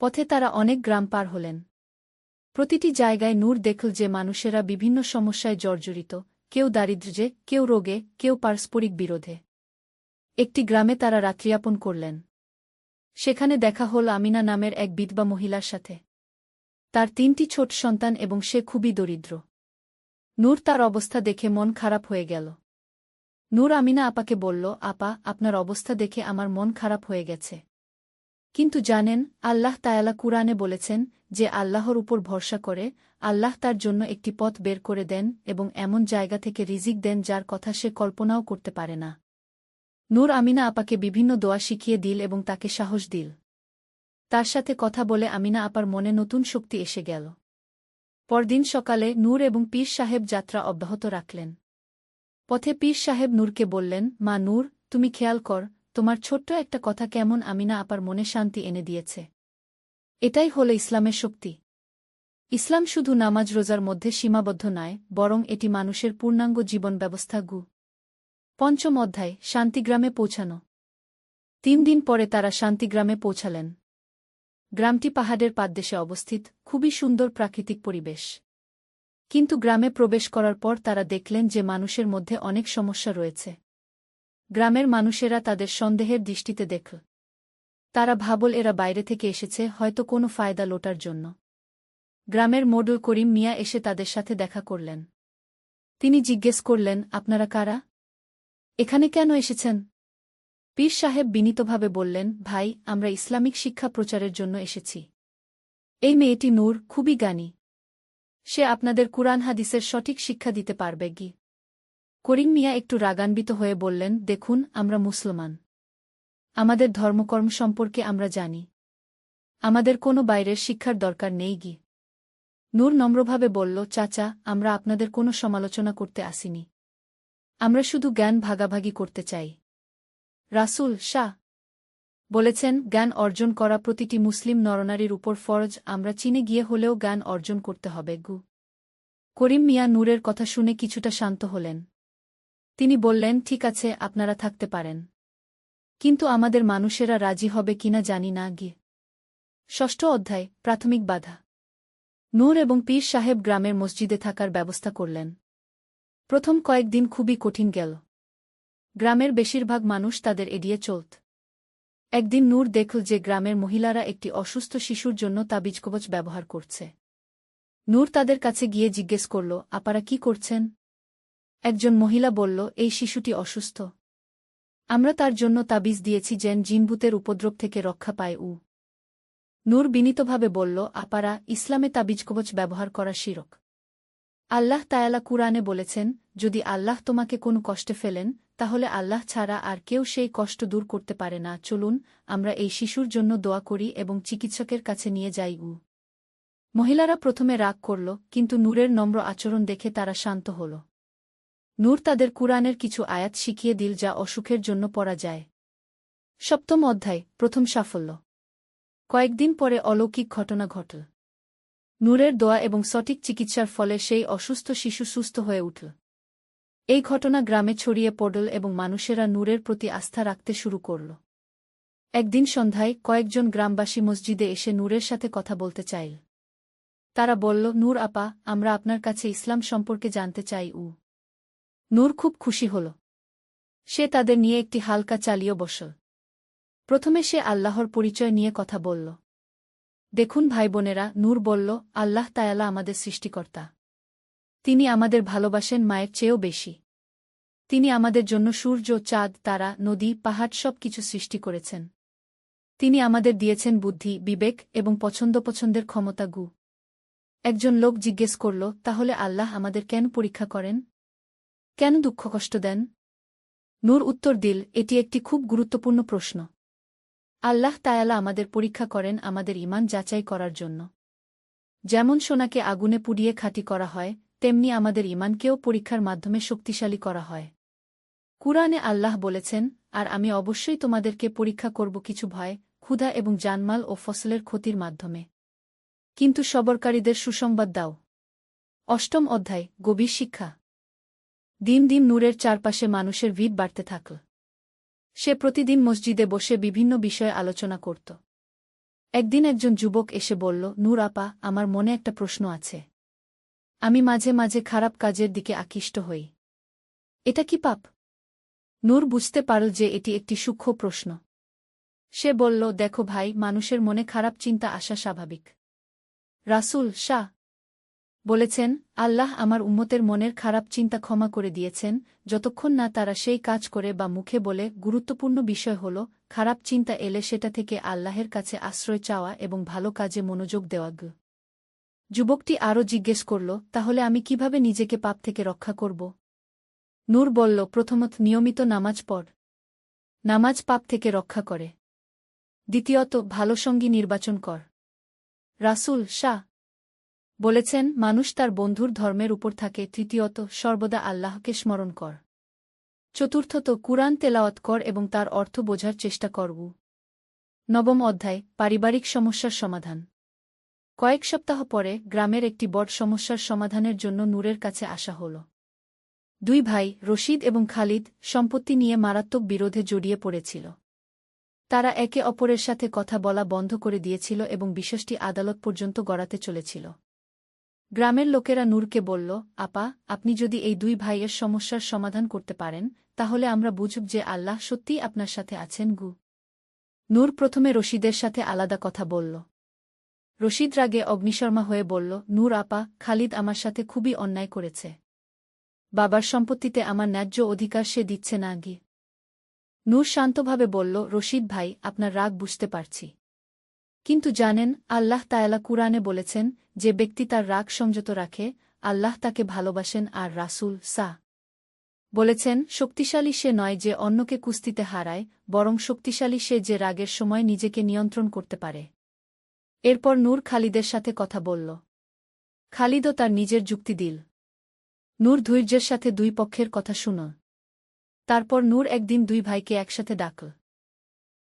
পথে তারা অনেক গ্রাম পার হলেন। প্রতিটি জায়গায় নূর দেখল যে মানুষেরা বিভিন্ন সমস্যায় জর্জরিত, কেউ দারিদ্র্যে, কেউ রোগে, কেউ পারস্পরিক বিরোধে। একটি গ্রামে তারা রাত্রিযাপন করলেন। সেখানে দেখা হল আমিনা নামের এক বিধবা মহিলার সাথে। তার 3টি ছোট সন্তান এবং সে খুবই দরিদ্র। নূর তার অবস্থা দেখে মন খারাপ হয়ে গেল। নূর আমিনা আপাকে বলল, আপা, আপনার অবস্থা দেখে আমার মন খারাপ হয়ে গেছে। কিন্তু জানেন, আল্লাহ তায়ালা কুরআনে বলেছেন, যে আল্লাহর উপর ভরসা করে, আল্লাহ তার জন্য একটি পথ বের করে দেন এবং এমন জায়গা থেকে রিজিক দেন যার কথা সে কল্পনাও করতে পারে না। নূর আমিনা আপাকে বিভিন্ন দোয়া শিখিয়ে দিল এবং তাকে সাহস দিল। তার সাথে কথা বলে আমিনা আপার মনে নতুন শক্তি এসে গেল। পরদিন সকালে নূর এবং পীর সাহেব যাত্রা অব্যাহত রাখলেন। পথে পীর সাহেব নূরকে বললেন, মা নূর, তুমি খেয়াল কর, তোমার ছোট্ট একটা কথা কেমন আমিনা আপার মনে শান্তি এনে দিয়েছে। এটাই হল ইসলামের শক্তি। ইসলাম শুধু নামাজ রোজার মধ্যে সীমাবদ্ধ নয়, বরং এটি মানুষের পূর্ণাঙ্গ জীবন ব্যবস্থা। পঞ্চম অধ্যায়, শান্তিগ্রামে পৌঁছানো। 3 দিন পরে তারা শান্তিগ্রামে পৌঁছালেন। গ্রামটি পাহাড়ের পাদদেশে অবস্থিত, খুবই সুন্দর প্রাকৃতিক পরিবেশ। কিন্তু গ্রামে প্রবেশ করার পর তারা দেখলেন যে মানুষের মধ্যে অনেক সমস্যা রয়েছে। গ্রামের মানুষেরা তাদের সন্দেহের দৃষ্টিতে দেখল। তারা ভাবল এরা বাইরে থেকে এসেছে, হয়তো কোনো ফায়দা লোটার জন্য। গ্রামের মোড়ল করিম মিয়া এসে তাদের সাথে দেখা করলেন। তিনি জিজ্ঞেস করলেন, আপনারা কারা? এখানে কেন এসেছেন? পীর সাহেব বিনীতভাবে বললেন, ভাই, আমরা ইসলামিক শিক্ষা প্রচারের জন্য এসেছি। এই মেয়েটি নূর খুবই জ্ঞানী। সে আপনাদের কুরআন হাদিসের সঠিক শিক্ষা দিতে পারবে। করিম মিয়া একটু রাগান্বিত হয়ে বললেন, দেখুন, আমরা মুসলমান। আমাদের ধর্মকর্ম সম্পর্কে আমরা জানি। আমাদের কোনো বাইরের শিক্ষার দরকার নেই। নূর নম্রভাবে বলল, চাচা, আমরা আপনাদের কোনো সমালোচনা করতে আসিনি। আমরা শুধু জ্ঞান ভাগাভাগি করতে চাই। রাসূল শাহ বলেছেন, জ্ঞান অর্জন করা প্রতিটি মুসলিম নরনারীর উপর ফরজ। আমরা চীনে গিয়ে হলেও জ্ঞান অর্জন করতে হবে। করিম মিয়া নূরের কথা শুনে কিছুটা শান্ত হলেন। তিনি বললেন, ঠিক আছে, আপনারা থাকতে পারেন। কিন্তু আমাদের মানুষেরা রাজি হবে কিনা জানি না। ষষ্ঠ অধ্যায়, প্রাথমিক বাধা। নূর এবং পীর সাহেব গ্রামের মসজিদে থাকার ব্যবস্থা করলেন। প্রথম কয়েকদিন খুবই কঠিন গেল। গ্রামের বেশিরভাগ মানুষ তাদের এড়িয়ে চলত। একদিন নূর দেখল যে গ্রামের মহিলারা একটি অসুস্থ শিশুর জন্য তাবিজ-কবচ ব্যবহার করছে। নূর তাদের কাছে গিয়ে জিজ্ঞেস করল, আপনারা কি করছেন? একজন মহিলা বলল, এই শিশুটি অসুস্থ। আমরা তার জন্য তাবিজ দিয়েছি যেন জিনভূতের উপদ্রব থেকে রক্ষা পায়। নূর বিনীতভাবে বলল, আপনারা ইসলামে তাবিজ-কবচ ব্যবহার করা শিরক। আল্লাহ তায়ালা কুরআনে বলেছেন, যদি আল্লাহ তোমাকে কোনো কষ্টে ফেলেন, তাহলে আল্লাহ ছাড়া আর কেউ সেই কষ্ট দূর করতে পারে না। চলুন আমরা এই শিশুর জন্য দোয়া করি এবং চিকিৎসকের কাছে নিয়ে যাই। মহিলারা প্রথমে রাগ করল, কিন্তু নূরের নম্র আচরণ দেখে তারা শান্ত হল। নূর তাদের কুরআনের কিছু আয়াত শিখিয়ে দিল যা অসুখের জন্য পড়া যায়। 7ম অধ্যায়, প্রথম সাফল্য। কয়েকদিন পরে অলৌকিক ঘটনা ঘটল। নূরের দোয়া এবং সঠিক চিকিৎসার ফলে সেই অসুস্থ শিশু সুস্থ হয়ে উঠল। এই ঘটনা গ্রামে ছড়িয়ে পড়ল এবং মানুষেরা নূরের প্রতি আস্থা রাখতে শুরু করল। একদিন সন্ধ্যায় কয়েকজন গ্রামবাসী মসজিদে এসে নূরের সাথে কথা বলতে চাইল। তারা বলল, নূর আপা, আমরা আপনার কাছে ইসলাম সম্পর্কে জানতে চাই। নূর খুব খুশি হল। সে তাদের নিয়ে একটি হালকা চালিয়ে বসল। প্রথমে সে আল্লাহর পরিচয় নিয়ে কথা বলল। দেখুন ভাই বোনেরা, নূর বলল, আল্লাহ তায়ালা আমাদের সৃষ্টিকর্তা। তিনি আমাদের ভালোবাসেন মায়ের চেয়েও বেশি। তিনি আমাদের জন্য সূর্য, চাঁদ, তারা, নদী, পাহাড় সব কিছু সৃষ্টি করেছেন। তিনি আমাদের দিয়েছেন বুদ্ধি, বিবেক এবং পছন্দের ক্ষমতা। একজন লোক জিজ্ঞেস করল, তাহলে আল্লাহ আমাদের কেন পরীক্ষা করেন? কেন দুঃখ কষ্ট দেন? নূর উত্তর দিল, এটি একটি খুব গুরুত্বপূর্ণ প্রশ্ন। আল্লাহ তায়ালা আমাদের পরীক্ষা করেন আমাদের ঈমান যাচাই করার জন্য। যেমন সোনাকে আগুনে পুড়িয়ে খাঁটি করা হয়, তেমনি আমাদের ঈমানকেও পরীক্ষার মাধ্যমে শক্তিশালী করা হয়। কুরআনে আল্লাহ বলেছেন, আর আমি অবশ্যই তোমাদেরকে পরীক্ষা করব কিছু ভয়, ক্ষুধা এবং জানমাল ও ফসলের ক্ষতির মাধ্যমে। কিন্তু সবরকারীদের সুসংবাদ দাও। 8ম অধ্যায়, গভীর শিক্ষা। দিন দিন নূরের চারপাশে মানুষের ভিড় বাড়তে থাকল। সে প্রতিদিন মসজিদে বসে বিভিন্ন বিষয়ে আলোচনা করত। একদিন একজন যুবক এসে বলল, নূর আপা, আমার মনে একটা প্রশ্ন আছে। আমি মাঝে মাঝে খারাপ কাজের দিকে আকৃষ্ট হই। এটা কি পাপ? নূর বুঝতে পারল যে এটি একটি সূক্ষ্ম প্রশ্ন। সে বলল, দেখো ভাই, মানুষের মনে খারাপ চিন্তা আসা স্বাভাবিক। রাসূল শাহ বলেছেন, আল্লাহ আমার উম্মতের মনের খারাপ চিন্তা ক্ষমা করে দিয়েছেন, যতক্ষণ না তারা সেই কাজ করে বা মুখে বলে। গুরুত্বপূর্ণ বিষয় হল, খারাপ চিন্তা এলে সেটা থেকে আল্লাহের কাছে আশ্রয় চাওয়া এবং ভালো কাজে মনোযোগ দেওয়া। যুবকটি আরও জিজ্ঞেস করল, তাহলে আমি কিভাবে নিজেকে পাপ থেকে রক্ষা করব? নূর বলল, প্রথমত নিয়মিত নামাজ পড়। নামাজ পাপ থেকে রক্ষা করে। দ্বিতীয়ত, ভালো সঙ্গী নির্বাচন কর। রাসূল শাহ বলেছেন, মানুষ তার বন্ধুর ধর্মের উপর থাকে। তৃতীয়ত, সর্বদা আল্লাহকে স্মরণ কর। চতুর্থত, কুরআন তেলাওয়াত কর এবং তার অর্থ বোঝার চেষ্টা কর। 9ম অধ্যায়, পারিবারিক সমস্যার সমাধান। কয়েক সপ্তাহ পরে গ্রামের একটি বড় সমস্যার সমাধানের জন্য নূরের কাছে আসা হল। দুই ভাই, রশিদ এবং খালিদ, সম্পত্তি নিয়ে মারাত্মক বিরোধে জড়িয়ে পড়েছিল। তারা একে অপরের সাথে কথা বলা বন্ধ করে দিয়েছিল এবং বিষয়টি আদালত পর্যন্ত গড়াতে চলেছিল। গ্রামের লোকেরা নূরকে বলল, আপা, আপনি যদি এই দুই ভাইয়ের সমস্যার সমাধান করতে পারেন, তাহলে আমরা বুঝব যে আল্লাহ সত্যিই আপনার সাথে আছেন। নূর প্রথমে রশিদের সাথে আলাদা কথা বলল। রশিদ রাগে অগ্নিশর্মা হয়ে বলল, নূর আপা, খালিদ আমার সাথে খুবই অন্যায় করেছে। বাবার সম্পত্তিতে আমার ন্যায্য অধিকার সে দিচ্ছে না। নূর শান্তভাবে বলল, রশিদ ভাই, আপনার রাগ বুঝতে পারছি। কিন্তু জানেন, আল্লাহ তায়ালা কুরআনে বলেছেন, যে ব্যক্তি তার রাগ সংযত রাখে, আল্লাহ তাকে ভালোবাসেন। আর রাসূল সাঃ বলেছেন, শক্তিশালী সে নয় যে অন্যকে কুস্তিতে হারায়, বরং শক্তিশালী সে যে রাগের সময় নিজেকে নিয়ন্ত্রণ করতে পারে। এরপর নূর খালিদের সাথে কথা বলল। খালিদও তার নিজের যুক্তি দিল। নূর ধৈর্যের সাথে দুই পক্ষের কথা শুনল। তারপর নূর একদিন দুই ভাইকে একসাথে ডাকল।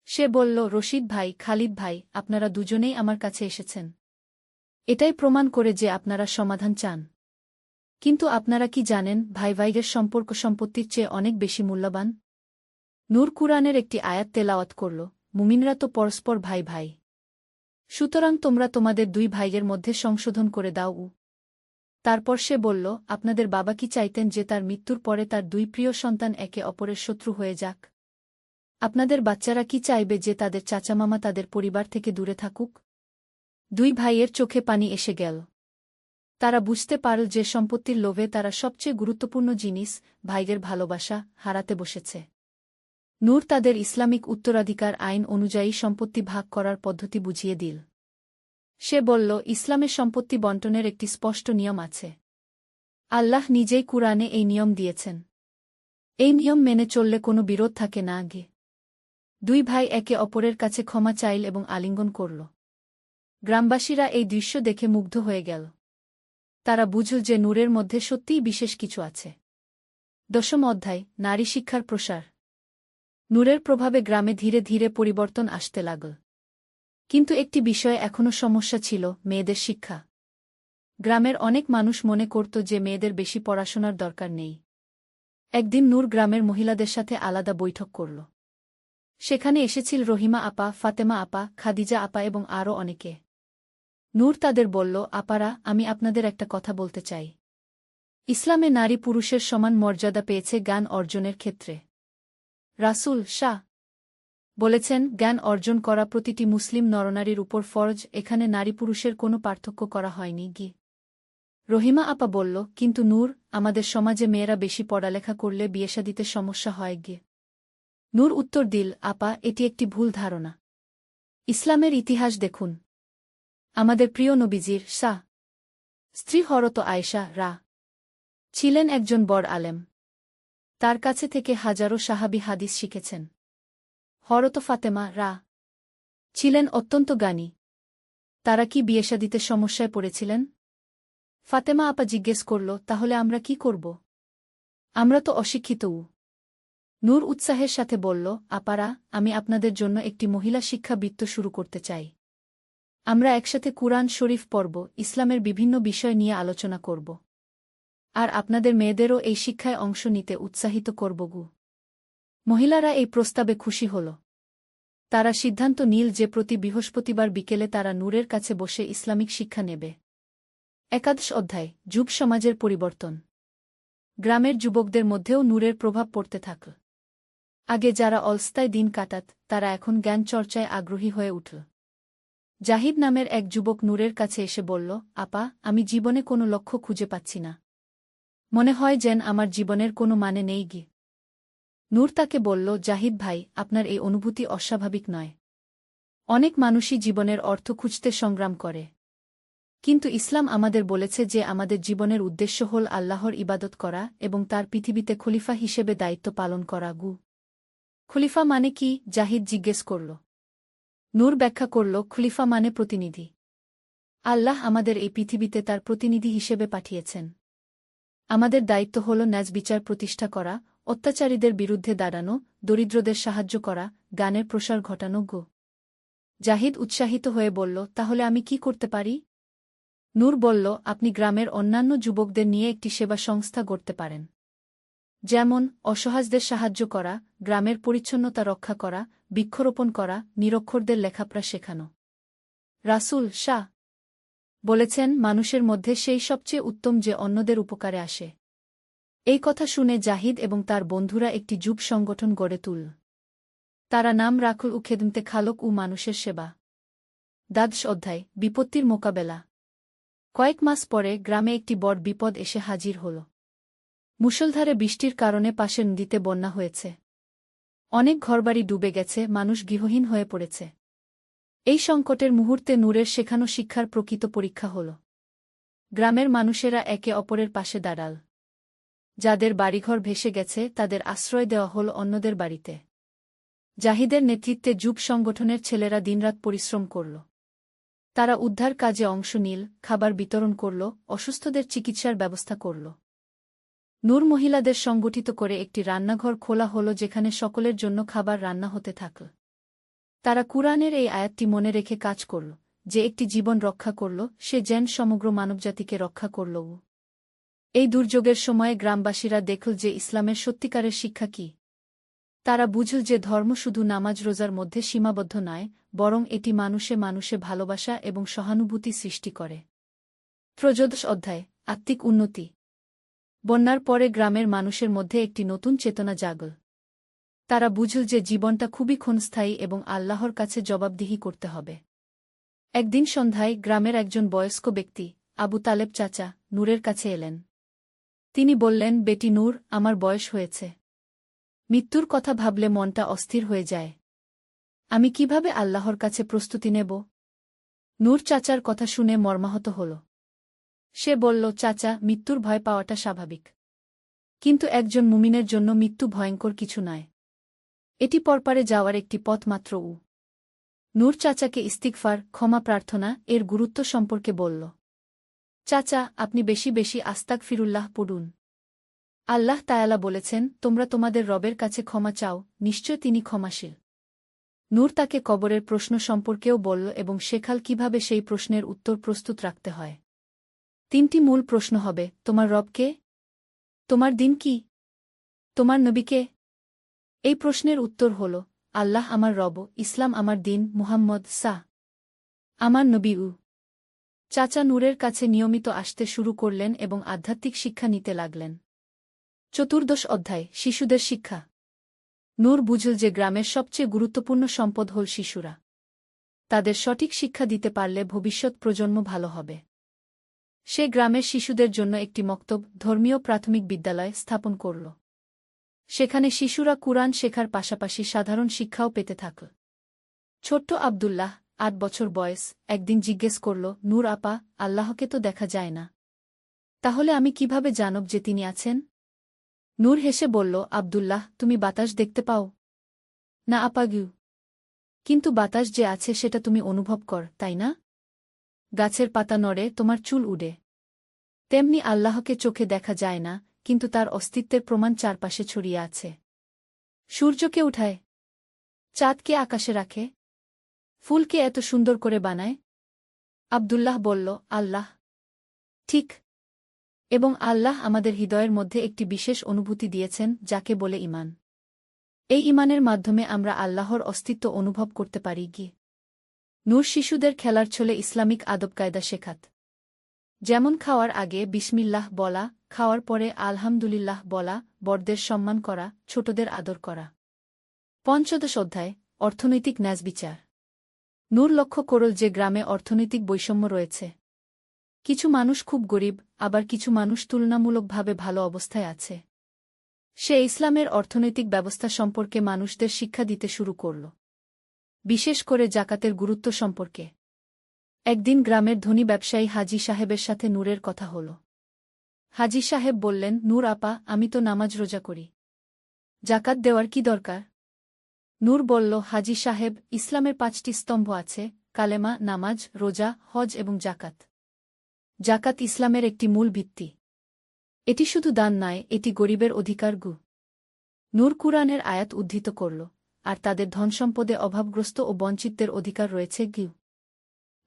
সে বলল, রশিদ ভাই, খালিদ ভাই, আপনারা দুজনেই আমার কাছে এসেছেন। এটাই প্রমাণ করে যে আপনারা সমাধান চান। কিন্তু আপনারা কি জানেন, ভাই ভাইয়ের সম্পর্ক সম্পত্তির চেয়ে অনেক বেশি মূল্যবান? নূর কুরআনের একটি আয়াত তেলাওয়াত করল, মুমিনরা তো পরস্পর ভাই ভাই। সুতরাং তোমরা তোমাদের দুই ভাইয়ের মধ্যে সংশোধন করে দাও। তারপর সে বলল, আপনাদের বাবা কি চাইতেন যে তার মৃত্যুর পরে তার দুই প্রিয় সন্তান একে অপরের শত্রু হয়ে যাক? আপনাদের বাচ্চারা কি চাইবে যে তাদের চাচামামা তাদের পরিবার থেকে দূরে থাকুক? দুই ভাইয়ের চোখে পানি এসে গেল। তারা বুঝতে পারল যে সম্পত্তির লোভে তারা সবচেয়ে গুরুত্বপূর্ণ জিনিস, ভাইদের ভালোবাসা, হারাতে বসেছে। নূর তাদের ইসলামিক উত্তরাধিকার আইন অনুযায়ী সম্পত্তি ভাগ করার পদ্ধতি বুঝিয়ে দিল। সে বলল, ইসলামে সম্পত্তি বণ্টনের একটি স্পষ্ট নিয়ম আছে। আল্লাহ নিজেই কুরআনে এই নিয়ম দিয়েছেন। এই নিয়ম মেনে চললে কোনো বিরোধ থাকে না আগে। দুই ভাই একে অপরের কাছে ক্ষমা চাইল এবং আলিঙ্গন করল। গ্রামবাসীরা এই দৃশ্য দেখে মুগ্ধ হয়ে গেল। তারা বুঝল যে নূরের মধ্যে সত্যিই বিশেষ কিছু আছে। 10ম অধ্যায়, নারী শিক্ষার প্রসার। নূরের প্রভাবে গ্রামে ধীরে ধীরে পরিবর্তন আসতে লাগল। কিন্তু একটি বিষয়ে এখনও সমস্যা ছিল, মেয়েদের শিক্ষা। গ্রামের অনেক মানুষ মনে করত যে মেয়েদের বেশি পড়াশোনার দরকার নেই। একদিন নূর গ্রামের মহিলাদের সাথে আলাদা বৈঠক করল। সেখানে এসেছিল রহিমা আপা, ফাতেমা আপা, খাদিজা আপা এবং আরও অনেকে। নূর তাদের বলল, আপারা, আমি আপনাদের একটা কথা বলতে চাই। ইসলামে নারী পুরুষের সমান মর্যাদা পেয়েছে জ্ঞান অর্জনের ক্ষেত্রে। রাসূল শাহ বলেছেন, জ্ঞান অর্জন করা প্রতিটি মুসলিম নরনারীর উপর ফরজ, এখানে নারী পুরুষের কোনো পার্থক্য করা হয়নি গি। রহিমা আপা বলল, কিন্তু নূর, আমাদের সমাজে মেয়েরা বেশি পড়ালেখা করলে বিয়েশাদিতে সমস্যা হয় গে। নূর উত্তর দিল, আপা, এটি একটি ভুল ধারণা। ইসলামের ইতিহাস দেখুন। আমাদের প্রিয় নবীজির স্ত্রী হরত আয়েশা ছিলেন একজন বড় আলেম। তার কাছে থেকে হাজারো সাহাবী হাদিস শিখেছেন। হরত ফাতেমা ছিলেন অত্যন্ত জ্ঞানী। তারা কি বিয়েশাদিতে সমস্যায় পড়েছিলেন? ফাতেমা আপা জিজ্ঞেস করল, তাহলে আমরা কি করব? আমরা তো অশিক্ষিতও। নূর উৎসাহের সাথে বলল, আপারা, আমি আপনাদের জন্য একটি মহিলা শিক্ষা বৃত্ত শুরু করতে চাই। আমরা একসাথে কুরআন শরীফ পড়ব, ইসলামের বিভিন্ন বিষয় নিয়ে আলোচনা করব। আর আপনাদের মেয়েদেরও এই শিক্ষায় অংশ নিতে উৎসাহিত করব গু। মহিলারা এই প্রস্তাবে খুশি হল। তারা সিদ্ধান্ত নিল যে প্রতি বৃহস্পতিবার বিকেলে তারা নূরের কাছে বসে ইসলামিক শিক্ষা নেবে। 11 অধ্যায়, যুগ সমাজের পরিবর্তন। গ্রামের যুবকদের মধ্যেও নূরের প্রভাব পড়তে থাকল। আগে যারা অলস্তায় দিন কাটাত, তারা এখন জ্ঞান চর্চায় আগ্রহী হয়ে উঠল। জাহিদ নামের এক যুবক নূরের কাছে এসে বলল, আপা, আমি জীবনে কোনো লক্ষ্য খুঁজে পাচ্ছি না। মনে হয় যেন আমার জীবনের কোনো মানে নেই গি। নূর তাকে বলল, জাহিদ ভাই, আপনার এই অনুভূতি অস্বাভাবিক নয়। অনেক মানুষই জীবনের অর্থ খুঁজতে সংগ্রাম করে। কিন্তু ইসলাম আমাদের বলেছে যে আমাদের জীবনের উদ্দেশ্য হল আল্লাহর ইবাদত করা এবং তার পৃথিবীতে খলিফা হিসেবে দায়িত্ব পালন করা গু। খলিফা মানে কি? জাহিদ জিজ্ঞেস করল। নূর ব্যাখ্যা করল, খলিফা মানে প্রতিনিধি। আল্লাহ আমাদের এই পৃথিবীতে তার প্রতিনিধি হিসেবে পাঠিয়েছেন। আমাদের দায়িত্ব হল ন্যায় বিচার প্রতিষ্ঠা করা, অত্যাচারীদের বিরুদ্ধে দাঁড়ানো, দরিদ্রদের সাহায্য করা, জ্ঞানের প্রসার ঘটানো গো। জাহিদ উৎসাহিত হয়ে বলল, তাহলে আমি কি করতে পারি? নূর বলল, আপনি গ্রামের অন্যান্য যুবকদের নিয়ে একটি সেবা সংস্থা গড়তে পারেন। যেমন অসহায়দের সাহায্য করা, গ্রামের পরিচ্ছন্নতা রক্ষা করা, বৃক্ষরোপণ করা, নিরক্ষরদের লেখাপড়া শেখানো। রাসূল শাহ বলেছেন, মানুষের মধ্যে সেই সবচেয়ে উত্তম যে অন্যদের উপকারে আসে। এই কথা শুনে জাহিদ এবং তার বন্ধুরা একটি যুব সংগঠন গড়ে তুলল। তারা নাম রাখল খেদমতে খালক ও মানুষের সেবা। 12 অধ্যায়, বিপত্তির মোকাবেলা। কয়েক মাস পরে গ্রামে একটি বড় বিপদ এসে হাজির হল। মুষলধারে বৃষ্টির কারণে পাশের নদীতে বন্যা হয়েছে। অনেক ঘরবাড়ি ডুবে গেছে, মানুষ গৃহহীন হয়ে পড়েছে। এই সংকটের মুহূর্তে নূরের শেখানো শিক্ষার প্রকৃত পরীক্ষা হল। গ্রামের মানুষেরা একে অপরের পাশে দাঁড়াল। যাদের বাড়িঘর ভেসে গেছে তাদের আশ্রয় দেওয়া হল অন্যদের বাড়িতে। জাহিদের নেতৃত্বে যুব সংগঠনের ছেলেরা দিনরাত পরিশ্রম করল। তারা উদ্ধার কাজে অংশ নিল, খাবার বিতরণ করল, অসুস্থদের চিকিৎসার ব্যবস্থা করল। নূর মহিলাদের সংগঠিত করে একটি রান্নাঘর খোলা হল যেখানে সকলের জন্য খাবার রান্না হতে থাকল। তারা কুরআনের এই আয়াতটি মনে রেখে কাজ করল, যে একটি জীবন রক্ষা করল সে যেন সমগ্র মানবজাতিকে রক্ষা করল। এই দুর্যোগের সময়ে গ্রামবাসীরা দেখল যে ইসলামের সত্যিকারের শিক্ষা কি। তারা বুঝল যে ধর্ম শুধু নামাজ রোজার মধ্যে সীমাবদ্ধ নয়, বরং এটি মানুষে মানুষে ভালোবাসা এবং সহানুভূতি সৃষ্টি করে। 13 অধ্যায়, আত্মিক উন্নতি। বন্যার পরে গ্রামের মানুষের মধ্যে একটি নতুন চেতনা জাগল। তারা বুঝল যে জীবনটা খুবই ক্ষণস্থায়ী এবং আল্লাহর কাছে জবাবদিহি করতে হবে। একদিন সন্ধ্যায় গ্রামের একজন বয়স্ক ব্যক্তি, আবু তালেব চাচা, নূরের কাছে এলেন। তিনি বললেন, বেটি নূর, আমার বয়স হয়েছে। মৃত্যুর কথা ভাবলে মনটা অস্থির হয়ে যায়। আমি কিভাবে আল্লাহর কাছে প্রস্তুতি নেব? নূর চাচার কথা শুনে মর্মাহত হল। সে বলল, চাচা, মৃত্যুর ভয় পাওয়াটা স্বাভাবিক। কিন্তু একজন মুমিনের জন্য মৃত্যু ভয়ঙ্কর কিছু নয়। এটি পরপারে যাওয়ার একটি পথ মাত্র। নূর চাচাকে ইস্তিগফার, ক্ষমা প্রার্থনা এর গুরুত্ব সম্পর্কে বলল। চাচা, আপনি বেশি বেশি আস্তাগফিরুল্লাহ পড়ুন। আল্লাহ তায়ালা বলেছেন, তোমরা তোমাদের রবের কাছে ক্ষমা চাও, নিশ্চয় তিনি ক্ষমাশীল। নূর তাকে কবরের প্রশ্ন সম্পর্কেও বলল এবং শেখাল কিভাবে সেই প্রশ্নের উত্তর প্রস্তুত রাখতে হয়। 3টি মূল প্রশ্ন হবে: তোমার রব কে? তোমার দিন কি? তোমার নবী কে? এই প্রশ্নের উত্তর হল, আল্লাহ আমার রব, ইসলাম আমার দিন, মুহাম্মদ আমার নবী। চাচা নূরের কাছে নিয়মিত আসতে শুরু করলেন এবং আধ্যাত্মিক শিক্ষা নিতে লাগলেন। 14 অধ্যায়, শিশুদের শিক্ষা। নূর বুঝল যে গ্রামের সবচেয়ে গুরুত্বপূর্ণ সম্পদ হল শিশুরা। তাদের সঠিক শিক্ষা দিতে পারলে ভবিষ্যৎ প্রজন্ম ভালো হবে। সে গ্রামের শিশুদের জন্য একটি মক্তব, ধর্মীয় প্রাথমিক বিদ্যালয় স্থাপন করল। সেখানে শিশুরা কুরআন শেখার পাশাপাশি সাধারণ শিক্ষাও পেতে থাকল। ছোট্ট আব্দুল্লাহ, 8 বছর বয়স, একদিন জিজ্ঞেস করল, নূর আপা, আল্লাহকে তো দেখা যায় না, তাহলে আমি কিভাবে জানব যে তিনি আছেন? নূর হেসে বলল, আব্দুল্লাহ, তুমি বাতাস দেখতে পাও না আপা গিউ? কিন্তু বাতাস যে আছে সেটা তুমি অনুভব কর, তাই না? গাছের পাতা নড়ে, তোমার চুল উড়ে। তেমনি আল্লাহকে চোখে দেখা যায় না, কিন্তু তার অস্তিত্বের প্রমাণ চারপাশে ছড়িয়ে আছে। সূর্যকে উঠায়, চাঁদকে আকাশে রাখে, ফুলকে এত সুন্দর করে বানায়। আব্দুল্লাহ বলল, আল্লাহ। ঠিক। এবং আল্লাহ আমাদের হৃদয়ের মধ্যে একটি বিশেষ অনুভূতি দিয়েছেন, যাকে বলে ঈমান। এই ঈমানের মাধ্যমে আমরা আল্লাহর অস্তিত্ব অনুভব করতে পারি। নূর শিশুদের খেলার ছলে ইসলামিক আদবকায়দা শেখাত। যেমন খাওয়ার আগে বিসমিল্লাহ বলা, খাওয়ার পরে আলহামদুলিল্লাহ বলা, বড়দের সম্মান করা, ছোটদের আদর করা। 15 অধ্যায়, অর্থনৈতিক ন্যায়বিচার। নূর লক্ষ্য করল যে গ্রামে অর্থনৈতিক বৈষম্য রয়েছে। কিছু মানুষ খুব গরিব, আবার কিছু মানুষ তুলনামূলকভাবে ভালো অবস্থায় আছে। সে ইসলামের অর্থনৈতিক ব্যবস্থা সম্পর্কে মানুষদের শিক্ষা দিতে শুরু করল, বিশেষ করে জাকাতের গুরুত্ব সম্পর্কে। একদিন গ্রামের ধনী ব্যবসায়ী হাজী সাহেবের সাথে নূরের কথা হল। হাজী সাহেব বললেন, নূর আপা, আমি তো নামাজ রোজা করি, জাকাত দেওয়ার কি দরকার? নূর বলল, হাজী সাহেব, ইসলামের 5টি স্তম্ভ আছে: কালেমা, নামাজ, রোজা, হজ এবং জাকাত। জাকাত ইসলামের একটি মূল ভিত্তি। এটি শুধু দান নয়, এটি গরিবের অধিকার। নূর কুরআনের আয়াত উদ্ধৃত করল, আর তাদের ধনসম্পদে অভাবগ্রস্ত ও বঞ্চিতদের অধিকার রয়েছে।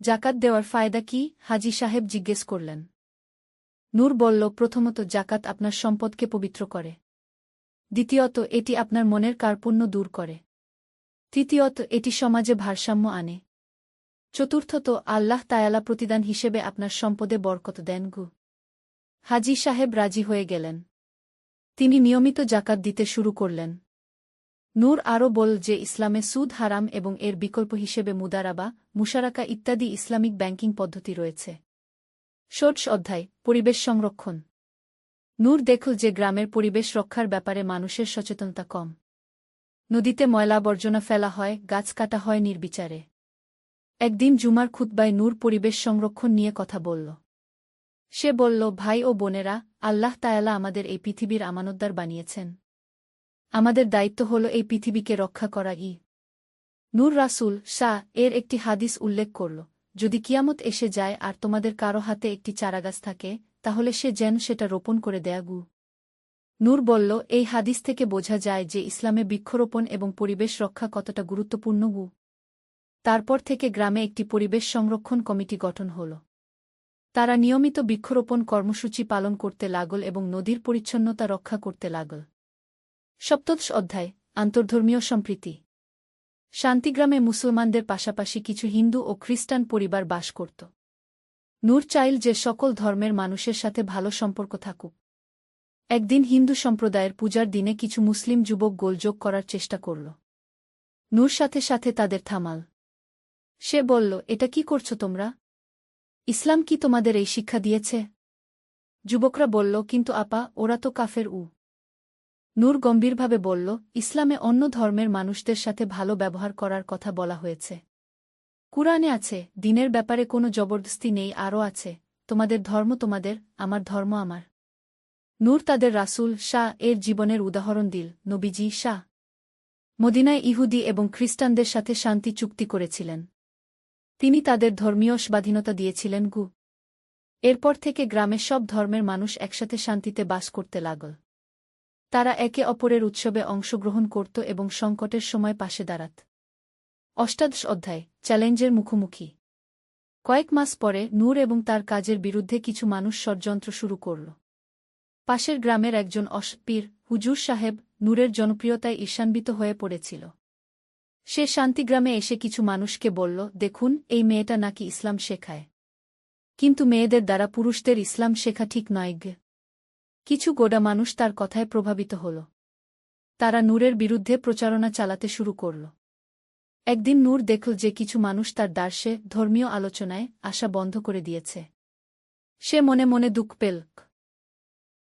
জাকাত দেওয়ার ফায়দা কি? হাজী সাহেব জিজ্ঞেস করলেন। নূর বলল, প্রথমত, জাকাত আপনার সম্পদকে পবিত্র করে। দ্বিতীয়ত, এটি আপনার মনের কার্পণ্য দূর করে। তৃতীয়ত, এটি সমাজে ভারসাম্য আনে। চতুর্থত, আল্লাহ তায়ালা প্রতিদান হিসেবে আপনার সম্পদে বরকত দেন। হাজী সাহেব রাজি হয়ে গেলেন। তিনি নিয়মিত জাকাত দিতে শুরু করলেন। নূর আরও বল যে ইসলামে সুদ হারাম এবং এর বিকল্প হিসেবে মুদারাবা, মুশারাকা ইত্যাদি ইসলামিক ব্যাংকিং পদ্ধতি রয়েছে। 16 অধ্যায়, পরিবেশ সংরক্ষণ। নূর দেখল যে গ্রামের পরিবেশ রক্ষার ব্যাপারে মানুষের সচেতনতা কম। নদীতে ময়লা আবর্জনা ফেলা হয়, গাছ কাটা হয় নির্বিচারে। একদিন জুমার খুতবায় নূর পরিবেশ সংরক্ষণ নিয়ে কথা বলল। সে বলল, ভাই ও বোনেরা, আল্লাহ তায়ালা আমাদের এই পৃথিবীর আমানতদার বানিয়েছেন। আমাদের দায়িত্ব হল এই পৃথিবীকে রক্ষা করা। নূর রাসূল এর একটি হাদিস উল্লেখ করল, যদি কিয়ামত এসে যায় আর তোমাদের কারো হাতে একটি চারাগাছ থাকে, তাহলে সে যেন সেটা রোপণ করে দেয়া। নূর বলল, এই হাদিস থেকে বোঝা যায় যে ইসলামে বৃক্ষরোপণ এবং পরিবেশ রক্ষা কতটা গুরুত্বপূর্ণ। তারপর থেকে গ্রামে একটি পরিবেশ সংরক্ষণ কমিটি গঠন হল। তারা নিয়মিত বৃক্ষরোপণ কর্মসূচি পালন করতে লাগল এবং নদীর পরিচ্ছন্নতা রক্ষা করতে লাগল। 17 অধ্যায়, আন্তর্ধর্মীয় সম্প্রীতি। শান্তিগ্রামে মুসলমানদের পাশাপাশি কিছু হিন্দু ও খ্রিস্টান পরিবার বাস করত। নূর চাইল যে সকল ধর্মের মানুষের সাথে ভালো সম্পর্ক থাকুক। একদিন হিন্দু সম্প্রদায়ের পূজার দিনে কিছু মুসলিম যুবক গোলযোগ করার চেষ্টা করল। নূর সাথে সাথে তাদের থামাল। সে বলল, এটা কি করছো তোমরা? ইসলাম কি তোমাদের এই শিক্ষা দিয়েছে? যুবকরা বলল, কিন্তু আপা, ওরা তো কাফের। নূর গম্ভীরভাবে বলল, ইসলামে অন্য ধর্মের মানুষদের সাথে ভালো ব্যবহার করার কথা বলা হয়েছে। কুরআনে আছে, দ্বীনের ব্যাপারে কোনো জবরদস্তি নেই, আরও আছে, তোমাদের ধর্ম তোমাদের, আমার ধর্ম আমার। নূর তাদের রাসূল শাহ এর জীবনের উদাহরণ দিল। নবীজি শাহ মদিনায় ইহুদি এবং খ্রিস্টানদের সাথে শান্তি চুক্তি করেছিলেন। তিনি তাদের ধর্মীয় স্বাধীনতা দিয়েছিলেন। এরপর থেকে গ্রামের সব ধর্মের মানুষ একসাথে শান্তিতে বাস করতে লাগল। তারা একে অপরের উৎসবে অংশগ্রহণ করত এবং সংকটের সময় পাশে দাঁড়াত। অষ্টাদশ অধ্যায় চ্যালেঞ্জের মুখোমুখি। কয়েক মাস পরে নূর এবং তার কাজের বিরুদ্ধে কিছু মানুষ ষড়যন্ত্র শুরু করল। পাশের গ্রামের একজন পীর হুজুর সাহেব নূরের জনপ্রিয়তায় ঈর্ষান্বিত হয়ে পড়েছিল। সে শান্তিগ্রামে এসে কিছু মানুষকে বলল, দেখুন, এই মেয়েটা নাকি ইসলাম শেখায়। কিন্তু মেয়েদের দ্বারা পুরুষদের ইসলাম শেখা ঠিক নয়। কিছু গোঁড়া মানুষ তার কথায় প্রভাবিত হল। তারা নূরের বিরুদ্ধে প্রচারণা চালাতে শুরু করল। একদিন নূর দেখল যে কিছু মানুষ তার দার্শে ধর্মীয় আলোচনায় আসা বন্ধ করে দিয়েছে। সে মনে মনে দুঃখ পেল।